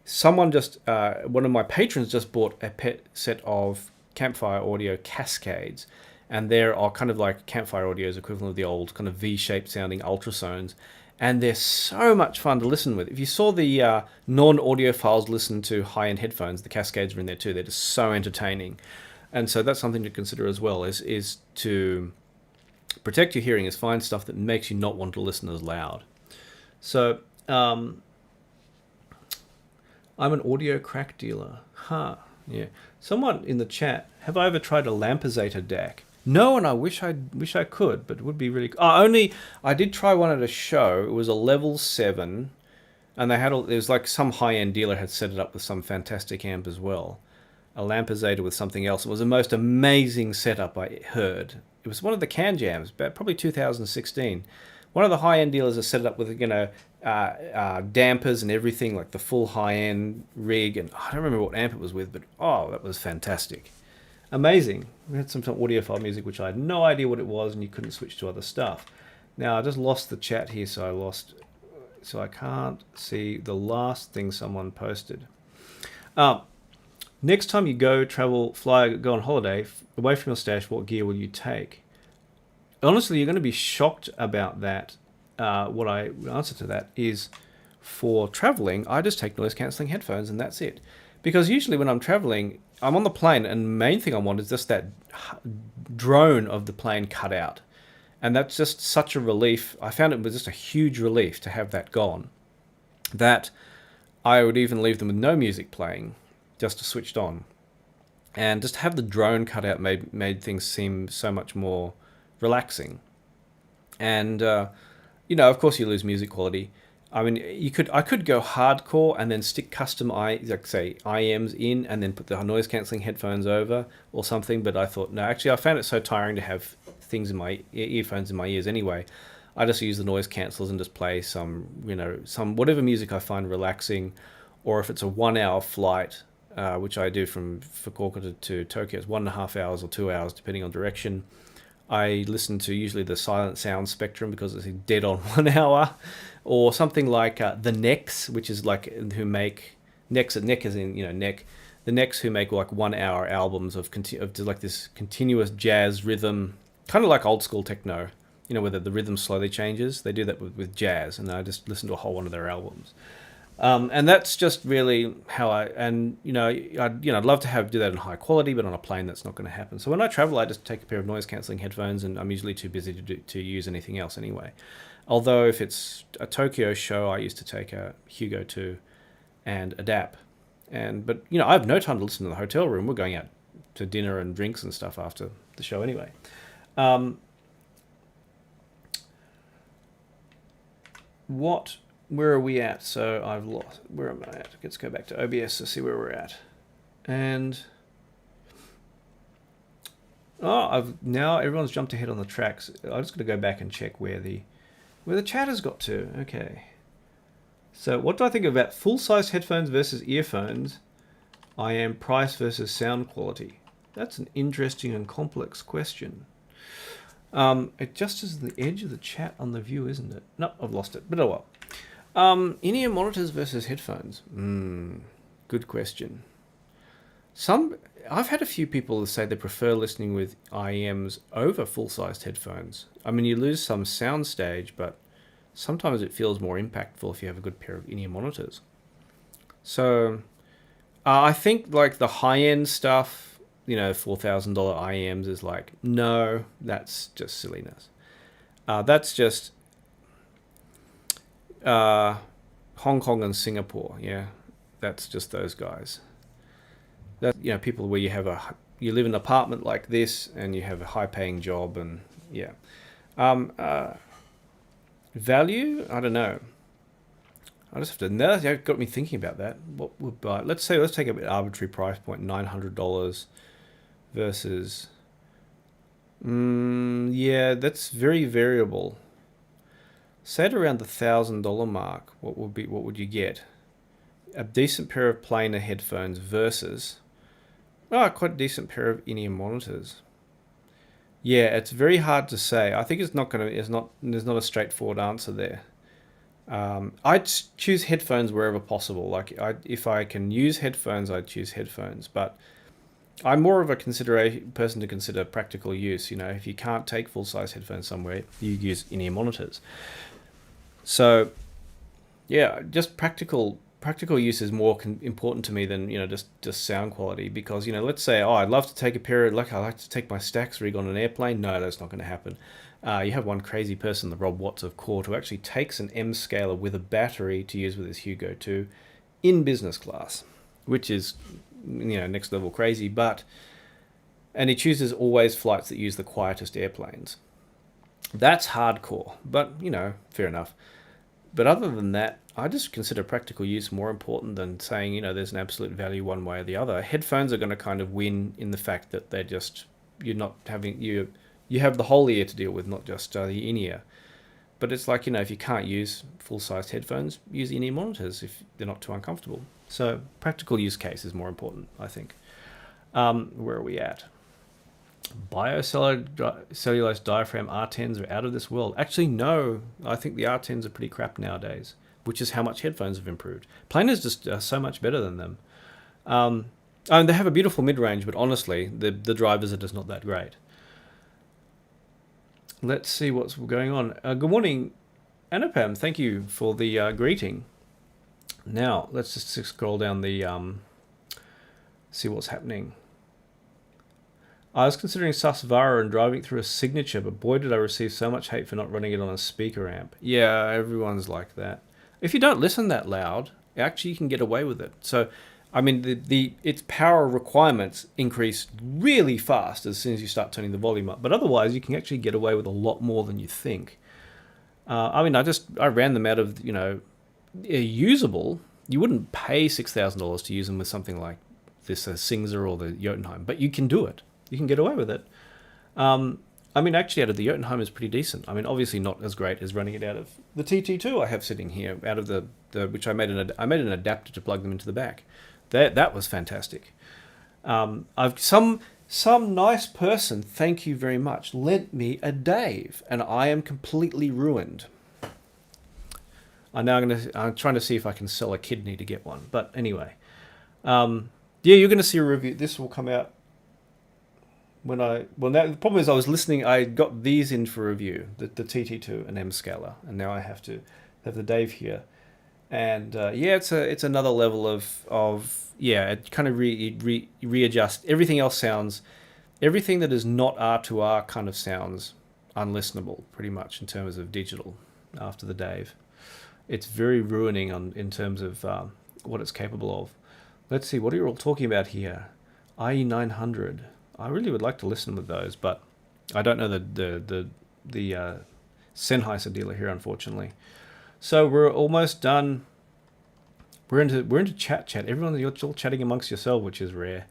someone just one of my patrons just bought a pet set of Campfire Audio Cascades, and there are kind of like Campfire Audio's equivalent of the old kind of V-shaped sounding ultrasounds, and they're so much fun to listen with. If you saw the non-audiophiles listen to high-end headphones, the Cascades are in there too. They're just so entertaining, and so that's something to consider as well. Is to protect your hearing is find stuff that makes you not want to listen as loud. So. I'm an audio crack dealer. Huh. Yeah. Someone in the chat, have I ever tried a Lampezator DAC? No, and I wish I could, but it would be really. I did try one at a show. It was a level 7, and it was like some high end dealer had set it up with some fantastic amp as well. A Lampezator with something else. It was the most amazing setup I heard. It was one of the Can Jams, probably 2016. One of the high end dealers has set it up with dampers and everything, like the full high-end rig, and I don't remember what amp it was with, but that was fantastic. Amazing. We had some audiophile music, which I had no idea what it was, and you couldn't switch to other stuff. Now, I just lost the chat here, so I can't see the last thing someone posted. Next time you go, travel, fly, go on holiday, away from your stash, what gear will you take? Honestly, you're going to be shocked about that. What I answer to that is, for traveling, I just take noise-cancelling headphones and that's it. Because usually when I'm traveling, I'm on the plane and the main thing I want is just that drone of the plane cut out. And that's just such a relief. I found it was just a huge relief to have that gone, that I would even leave them with no music playing, just switched on. And just have the drone cut out made things seem so much more relaxing. And of course you lose music quality. I mean, I could go hardcore and then stick custom IEMs in and then put the noise cancelling headphones over or something, but I thought no, actually I found it so tiring to have things in my earphones in my ears anyway. I just use the noise cancellers and just play some whatever music I find relaxing, or if it's a 1 hour flight, which I do from Fukuoka to Tokyo, it's 1.5 hours or 2 hours depending on direction. I listen to usually the silent sound spectrum because it's dead on 1 hour, or something like the Necks, which is like who make Necks. Neck as in neck. The Necks who make like 1 hour albums of like this continuous jazz rhythm, kind of like old school techno. Where the rhythm slowly changes. They do that with jazz, and I just listen to a whole one of their albums. And that's just really how I'd love to do that in high quality, but on a plane that's not going to happen. So when I travel, I just take a pair of noise cancelling headphones, and I'm usually too busy to use anything else anyway. Although if it's a Tokyo show, I used to take a Hugo 2 and a DAP. But I have no time to listen to the hotel room. We're going out to dinner and drinks and stuff after the show anyway. Where are we at? So I've lost. Where am I at? Let's go back to OBS to see where we're at. And now everyone's jumped ahead on the tracks. I'm just going to go back and check where the chat has got to. Okay. So what do I think about full-size headphones versus earphones? I am price versus sound quality. That's an interesting and complex question. It just is the edge of the chat on the view, isn't it? No, I've lost it, but oh well. In-ear monitors versus headphones. Good question. I've had a few people say they prefer listening with IEMs over full-sized headphones. I mean, you lose some soundstage, but sometimes it feels more impactful if you have a good pair of in-ear monitors. So, I think like the high-end stuff, $4,000 IEMs is like, no, that's just silliness. That's just Hong Kong and Singapore, yeah, that's just those guys. That people where you live in an apartment like this and you have a high-paying job, and yeah. Value, I don't know. I just have to. Now that got me thinking about that. What would buy? Let's take a bit arbitrary price point, $900 versus. Yeah, that's very variable. Say at around the $1,000 mark, what would you get? A decent pair of planar headphones versus quite a decent pair of in-ear monitors. Yeah, it's very hard to say. I think there's not a straightforward answer there. I'd choose headphones wherever possible. If I can use headphones, I'd choose headphones. But I'm more of a person to consider practical use. You know, if you can't take full size headphones somewhere, you use in-ear monitors. So yeah, just practical use is more important to me than just sound quality. Because let's say, oh, I'd love to take a pair of, like, I like to take my Stax rig on an airplane. No, that's not going to happen. You have one crazy person, the Rob Watts of Court, who actually takes an M scaler with a battery to use with his Hugo 2 in business class, which is next level crazy. And he chooses always flights that use the quietest airplanes. That's hardcore, but fair enough. But other than that, I just consider practical use more important than saying, there's an absolute value one way or the other. Headphones are going to kind of win in the fact that they're just, you have the whole ear to deal with, not just the in-ear. But it's like, if you can't use full-sized headphones, use in-ear monitors if they're not too uncomfortable. So practical use case is more important, I think. Where are we at? Biocellulose diaphragm R10s are out of this world. Actually, no. I think the R10s are pretty crap nowadays, which is how much headphones have improved. Planers just are so much better than them. And they have a beautiful mid-range, but honestly, the drivers are just not that great. Let's see what's going on. Good morning, Anupam. Thank you for the greeting. Now, let's just scroll down the see what's happening. I was considering Susvara and driving through a Signature, but boy did I receive so much hate for not running it on a speaker amp. Yeah, everyone's like that. If you don't listen that loud, actually you can get away with it. So, I mean, its power requirements increase really fast as soon as you start turning the volume up. But otherwise, you can actually get away with a lot more than you think. I ran them out of, usable. You wouldn't pay $6,000 to use them with something like this Singzer or the Jotunheim, but you can do it. You can get away with it. Actually, out of the Jotunheim is pretty decent. Obviously not as great as running it out of the TT2 I have sitting here, out of the which I made an adapter to plug them into the back. That was fantastic. I've some nice person, thank you very much, lent me a Dave, and I am completely ruined. I'm trying to see if I can sell a kidney to get one. But anyway, you're going to see a review. This will come out now the problem is I was listening. I got these in for review, the TT2 and M scaler, and now I have to have the Dave here. And it's another level of it kind of readjust. Everything that is not R2R kind of sounds unlistenable pretty much in terms of digital after the Dave. It's very ruining in terms of what it's capable of. Let's see, what are you all talking about here? IE900. I really would like to listen with those, but I don't know the Sennheiser dealer here, unfortunately. So we're almost done. We're into chat. Everyone, you're all chatting amongst yourself, which is rare.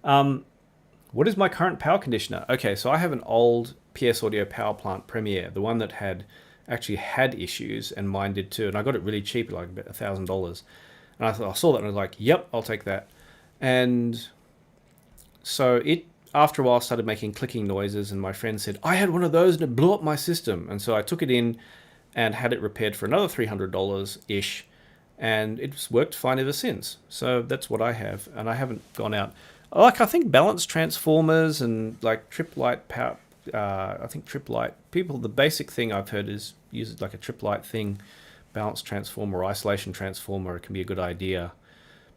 What is my current power conditioner? Okay, so I have an old PS Audio Power Plant Premier, the one that had issues, and mine did too. And I got it really cheap, like about $1,000. And I saw that and I was like, yep, I'll take that. And so it, after a while, started making clicking noises, and my friend said, I had one of those and it blew up my system. And so I took it in and had it repaired for another $300-ish, and it's worked fine ever since. So that's what I have, and I haven't gone out. I think balanced transformers and like trip light power. I think trip light people. The basic thing I've heard is use it like a trip light thing, balanced transformer or isolation transformer. It can be a good idea.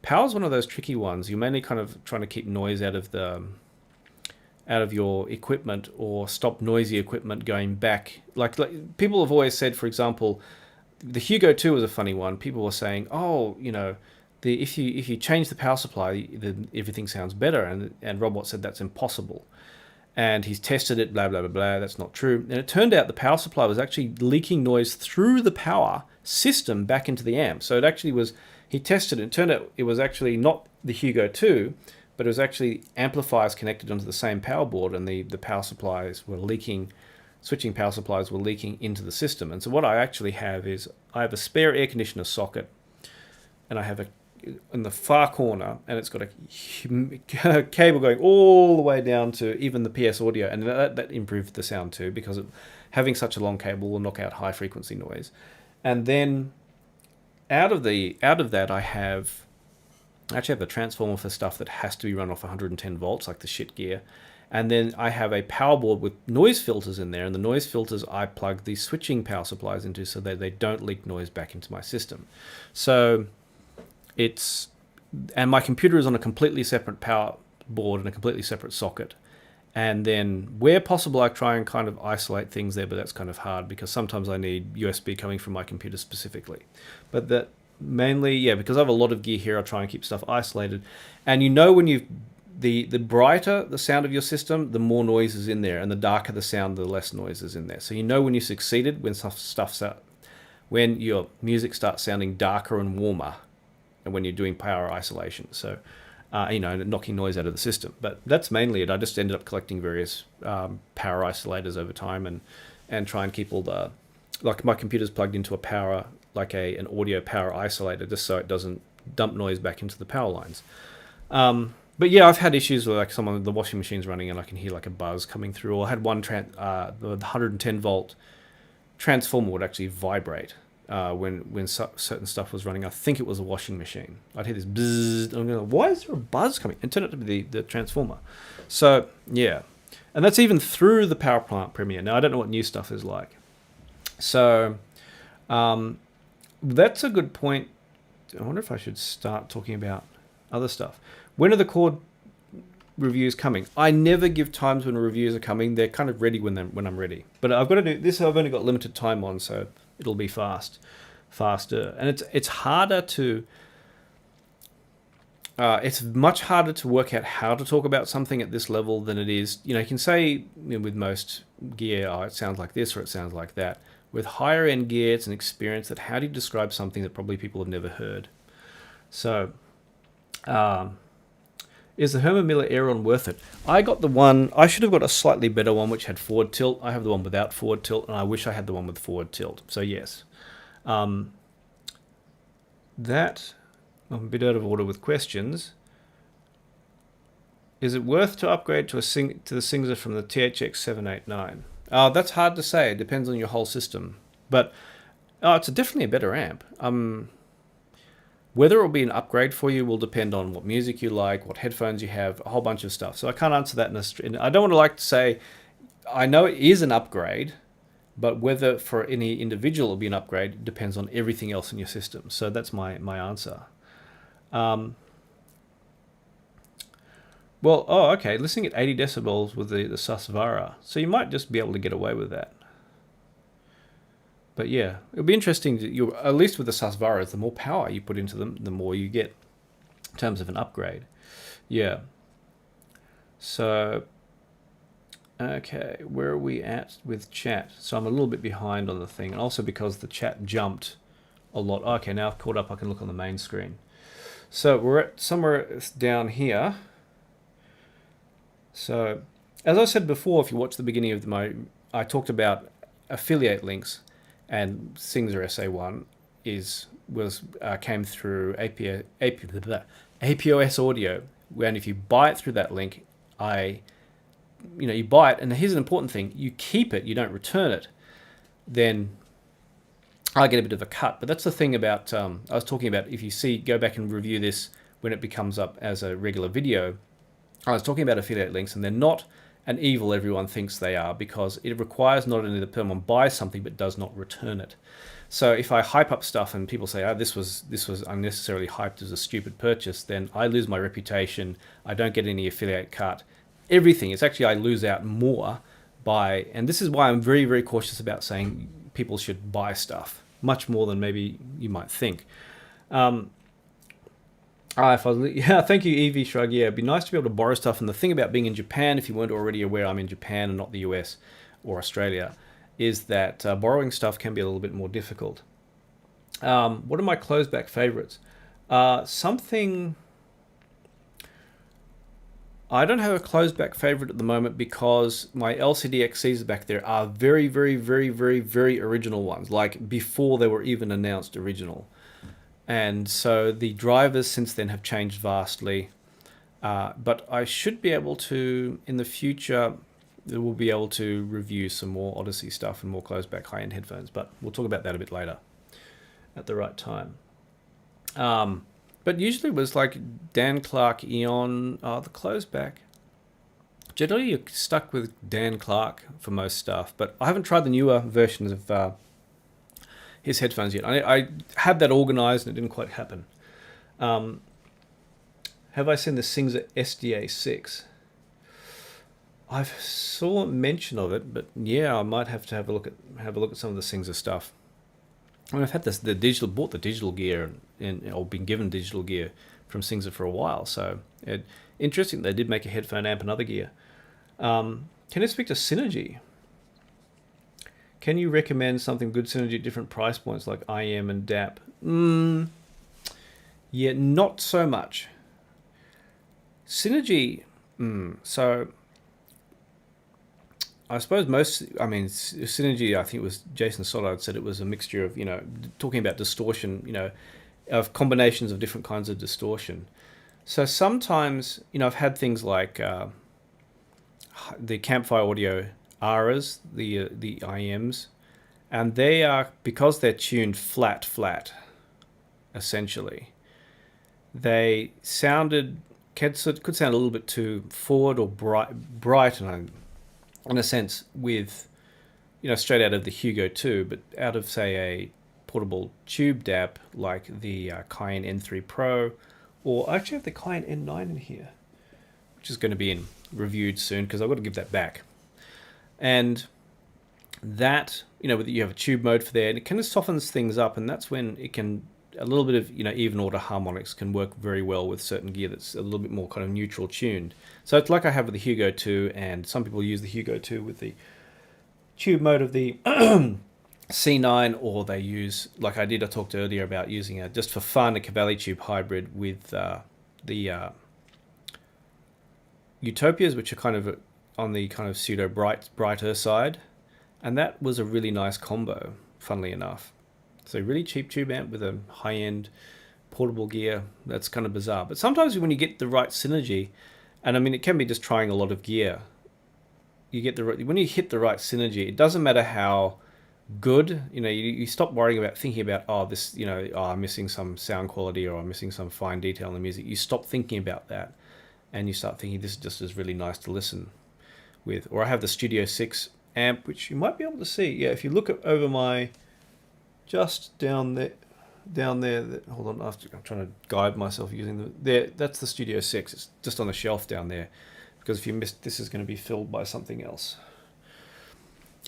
Power's one of those tricky ones. You're mainly kind of trying to keep noise out of your equipment or stop noisy equipment going back. Like people have always said, for example, the Hugo 2 was a funny one. People were saying, if you change the power supply, then everything sounds better. And Rob Watts said that's impossible. And he's tested it, blah, blah, blah, blah. That's not true. And it turned out the power supply was actually leaking noise through the power system back into the amp. So it actually was, he tested it. It turned out it was actually not the Hugo 2, but it was actually amplifiers connected onto the same power board, and the power supplies were leaking, switching power supplies were leaking into the system. And so what I actually have is I have a spare air conditioner socket, and I have in the far corner, and it's got a cable going all the way down to even the PS Audio, and that improved the sound too, because having such a long cable will knock out high frequency noise. And then out of that, I actually have a transformer for stuff that has to be run off 110 volts, like the shit gear. And then I have a power board with noise filters in there, and the noise filters I plug the switching power supplies into so that they don't leak noise back into my system. So and my computer is on a completely separate power board and a completely separate socket. And then where possible, I try and kind of isolate things there, but that's kind of hard because sometimes I need USB coming from my computer specifically. But that mainly, yeah, because I have a lot of gear here, I try and keep stuff isolated. And when the brighter the sound of your system, the more noise is in there, and the darker the sound, the less noise is in there. So when you succeeded, when your music starts sounding darker and warmer, and when you're doing power isolation. So, knocking noise out of the system. But that's mainly it. I just ended up collecting various power isolators over time and try and keep all like my computer's plugged into an audio power isolator just so it doesn't dump noise back into the power lines. But yeah, I've had issues with like some of the washing machines running and I can hear like a buzz coming through. Or I had one the 110 volt transformer would actually vibrate when certain stuff was running. I think it was a washing machine. I'd hear this bzzz. I'm going, why is there a buzz coming? And turn it to be the transformer. So yeah, and that's even through the power plant Premiere. Now I don't know what new stuff is like. So that's a good point. I wonder if I should start talking about other stuff. When are the Chord reviews coming? I never give times when reviews are coming. They're kind of ready when I'm ready. But I've got to do this. I've only got limited time on, so it'll be faster. And it's harder to. It's much harder to work out how to talk about something at this level than it is. You can say with most gear, it sounds like this or it sounds like that. With higher end gear, it's an experience that how do you describe something that probably people have never heard? So. Is the Herman Miller Aeron worth it? I got the one, I should have got a slightly better one which had forward tilt. I have the one without forward tilt, and I wish I had the one with forward tilt. So yes. That, I'm a bit out of order with questions. Is it worth to upgrade to the Singsa from the THX 789? That's hard to say. It depends on your whole system. But it's definitely a better amp. Whether it will be an upgrade for you will depend on what music you like, what headphones you have, a whole bunch of stuff. So I can't answer that I don't want to say, I know it is an upgrade, but whether for any individual it will be an upgrade depends on everything else in your system. So that's my answer. Okay, listening at 80 decibels with the Susvara. So you might just be able to get away with that. But yeah, it'll be interesting. At least with the Susvaras, the more power you put into them, the more you get in terms of an upgrade. Yeah. So, okay, where are we at with chat? So I'm a little bit behind on the thing, and also because the chat jumped a lot. Okay, now I've caught up. I can look on the main screen. So we're at somewhere down here. So, as I said before, if you watch the beginning of I talked about affiliate links. And Singsa SA1 came through APOS audio. And if you buy it through that link, you buy it. And here's an important thing: you keep it, you don't return it. Then I get a bit of a cut. But that's the thing about I was talking about. If you go back and review this when it becomes up as a regular video. I was talking about affiliate links, and they're not an evil everyone thinks they are, because it requires not only that someone buys something but does not return it. So if I hype up stuff and people say, this was unnecessarily hyped as a stupid purchase, then I lose my reputation. I don't get any affiliate cut. Everything. It's actually I lose out more and this is why I'm very, very cautious about saying people should buy stuff, much more than maybe you might think. Thank you, Evie Shrug. Yeah, it'd be nice to be able to borrow stuff. And the thing about being in Japan, if you weren't already aware, I'm in Japan and not the US or Australia, is that borrowing stuff can be a little bit more difficult. What are my closeback favorites? I don't have a closeback favorite at the moment because my LCD XCs back there are very, very, very, very, very original ones, like before they were even announced original. And so the drivers since then have changed vastly. But I should be able to, in the future, we'll be able to review some more Odyssey stuff and more close-back high-end headphones. But we'll talk about that a bit later at the right time. But usually it was like Dan Clark, Eon, the close back. Generally, you're stuck with Dan Clark for most stuff, but I haven't tried the newer versions of his headphones yet. I had that organized and it didn't quite happen. Have I seen the Singer SDA6? I've saw mention of it, but yeah, I might have to have a look at some of the Singer stuff. I mean, I've had bought the digital gear or been given digital gear from Singer for a while. So interesting, they did make a headphone amp and other gear. Can I speak to Synergy? Can you recommend something good Synergy at different price points like IM and DAP? Yeah, not so much. Synergy, so I suppose Synergy, I think it was Jason Sollard said it was a mixture of, talking about distortion, of combinations of different kinds of distortion. So sometimes, I've had things like the Campfire Audio ARAs, the IMs, and they are, because they're tuned flat, essentially, they could sound a little bit too forward or bright, and in a sense, with, straight out of the Hugo 2, but out of, say, a portable tube DAP like the Cayenne N3 Pro, or I actually have the Cayenne N9 in here, which is going to be reviewed soon because I've got to give that back. And that, you have a tube mode for there, and it kind of softens things up, and that's when it can, a little bit of, even order harmonics can work very well with certain gear that's a little bit more kind of neutral tuned. So it's like I have with the Hugo 2, and some people use the Hugo 2 with the tube mode of the C9, or they use, like I talked earlier about using just for fun, a Cavalli tube hybrid with the Utopias, which are kind of on the kind of pseudo brighter side, and that was a really nice combo, funnily enough. So really cheap tube amp with a high-end portable gear, that's kind of bizarre. But sometimes when you get the right synergy, and I mean it can be just trying a lot of gear, when you hit the right synergy, it doesn't matter how good, you stop worrying about thinking about, I'm missing some sound quality or I'm missing some fine detail in the music. You stop thinking about that and you start thinking this just is really nice to listen with. Or I have the Studio 6 amp, which you might be able to see. Yeah, if you look over my, just down there, hold on, I'm trying to guide myself using that's the Studio 6. It's just on the shelf down there, because if you missed, this is going to be filled by something else.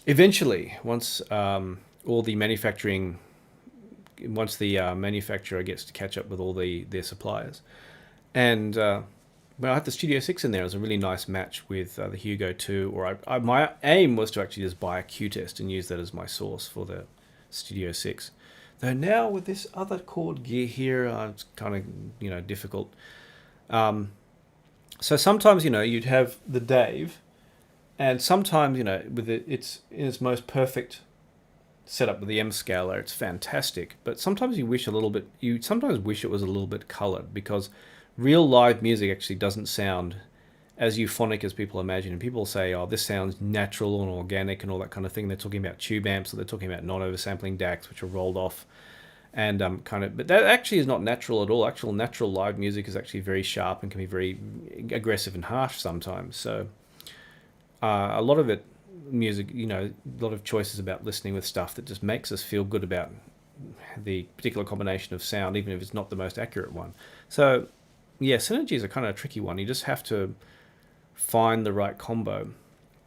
Eventually, once the manufacturer gets to catch up with all their suppliers. And I had the Studio 6 in there. It was a really nice match with the Hugo 2, or my aim was to actually just buy a Q-Test and use that as my source for the Studio 6. Though now with this other cord gear here, it's kind of, difficult. So sometimes, you'd have the Dave, and sometimes, with it's in its most perfect setup with the M scaler, it's fantastic. But sometimes you sometimes wish it was a little bit colored, because real live music actually doesn't sound as euphonic as people imagine. And people say, oh, this sounds natural and organic and all that kind of thing. They're talking about tube amps, or they're talking about non-oversampling DACs, which are rolled off. And but that actually is not natural at all. Actual natural live music is actually very sharp and can be very aggressive and harsh sometimes. So a lot of music, a lot of choices about listening with stuff that just makes us feel good about the particular combination of sound, even if it's not the most accurate one. So yeah, synergy is a kind of tricky one. You just have to find the right combo.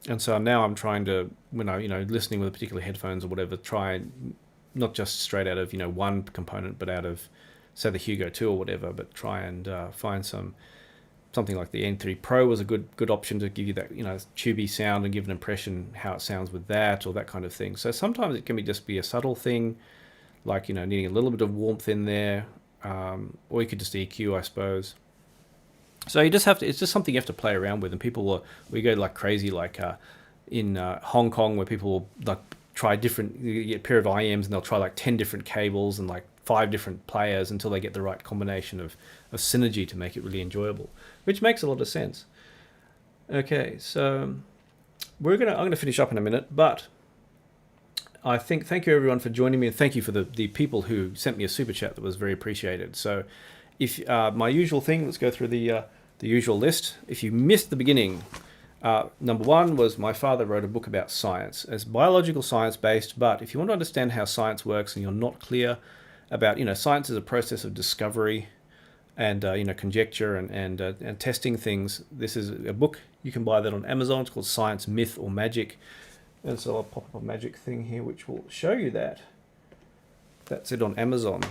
And so now I'm trying to, when listening with particular headphones or whatever, try not just straight out of, one component, but out of, say, the Hugo 2 or whatever, but try and find something like the N3 Pro was a good option to give you that, tubey sound and give an impression how it sounds with that, or that kind of thing. So sometimes it can just be a subtle thing, like, needing a little bit of warmth in there, or you could just EQ, I suppose. So you just it's just something you have to play around with, and we go like crazy, like in Hong Kong, where people will like try you get a pair of IMs and they'll try like 10 different cables and like 5 different players until they get the right combination of synergy to make it really enjoyable, which makes a lot of sense. Okay, so I'm gonna finish up in a minute, but I think thank you everyone for joining me, and thank you for the people who sent me a super chat. That was very appreciated. So, if my usual thing, let's go through the usual list. If you missed the beginning, number one was my father wrote a book about science. It's biological science based, but if you want to understand how science works and you're not clear about, science is a process of discovery and conjecture and testing things. This is a book. You can buy that on Amazon. It's called Science, Myth, or Magic. And so I'll pop up a magic thing here which will show you that. That's it on Amazon.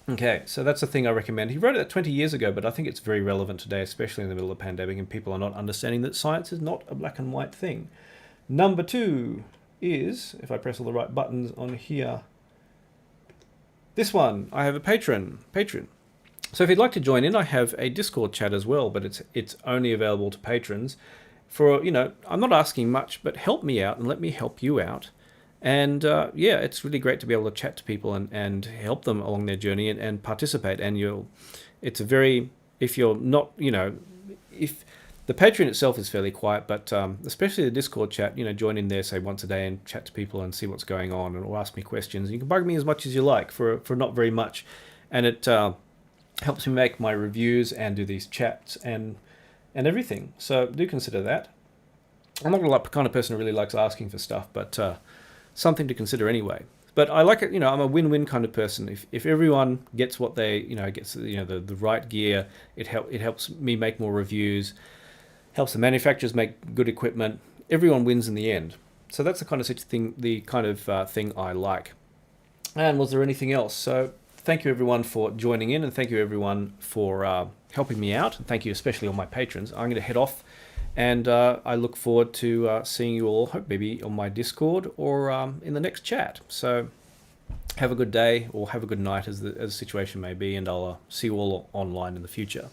Okay, so that's the thing I recommend. He wrote it 20 years ago, but I think it's very relevant today, especially in the middle of a pandemic, and people are not understanding that science is not a black and white thing. Number two is, if I press all the right buttons on here, this one. I have a Patreon. So if you'd like to join in, I have a Discord chat as well, but it's only available to patrons. For, I'm not asking much, but help me out and let me help you out. And it's really great to be able to chat to people and help them along their journey and participate. And if you're not, if the Patreon itself is fairly quiet, but especially the Discord chat, join in there, say once a day and chat to people and see what's going on or ask me questions. You can bug me as much as you like for not very much. And it helps me make my reviews and do these chats and everything. So do consider that. I'm not the kind of person who really likes asking for stuff, but something to consider anyway. But I like it, I'm a win-win kind of person. If everyone gets what they, gets the right gear, it helps me make more reviews, helps the manufacturers make good equipment. Everyone wins in the end. So that's the kind of thing I like. And was there anything else? So thank you everyone for joining in, and thank you everyone for helping me out. And thank you especially all my patrons. I'm going to head off. And I look forward to seeing you all, hope maybe on my Discord or in the next chat. So have a good day or have a good night as the situation may be, and I'll see you all online in the future.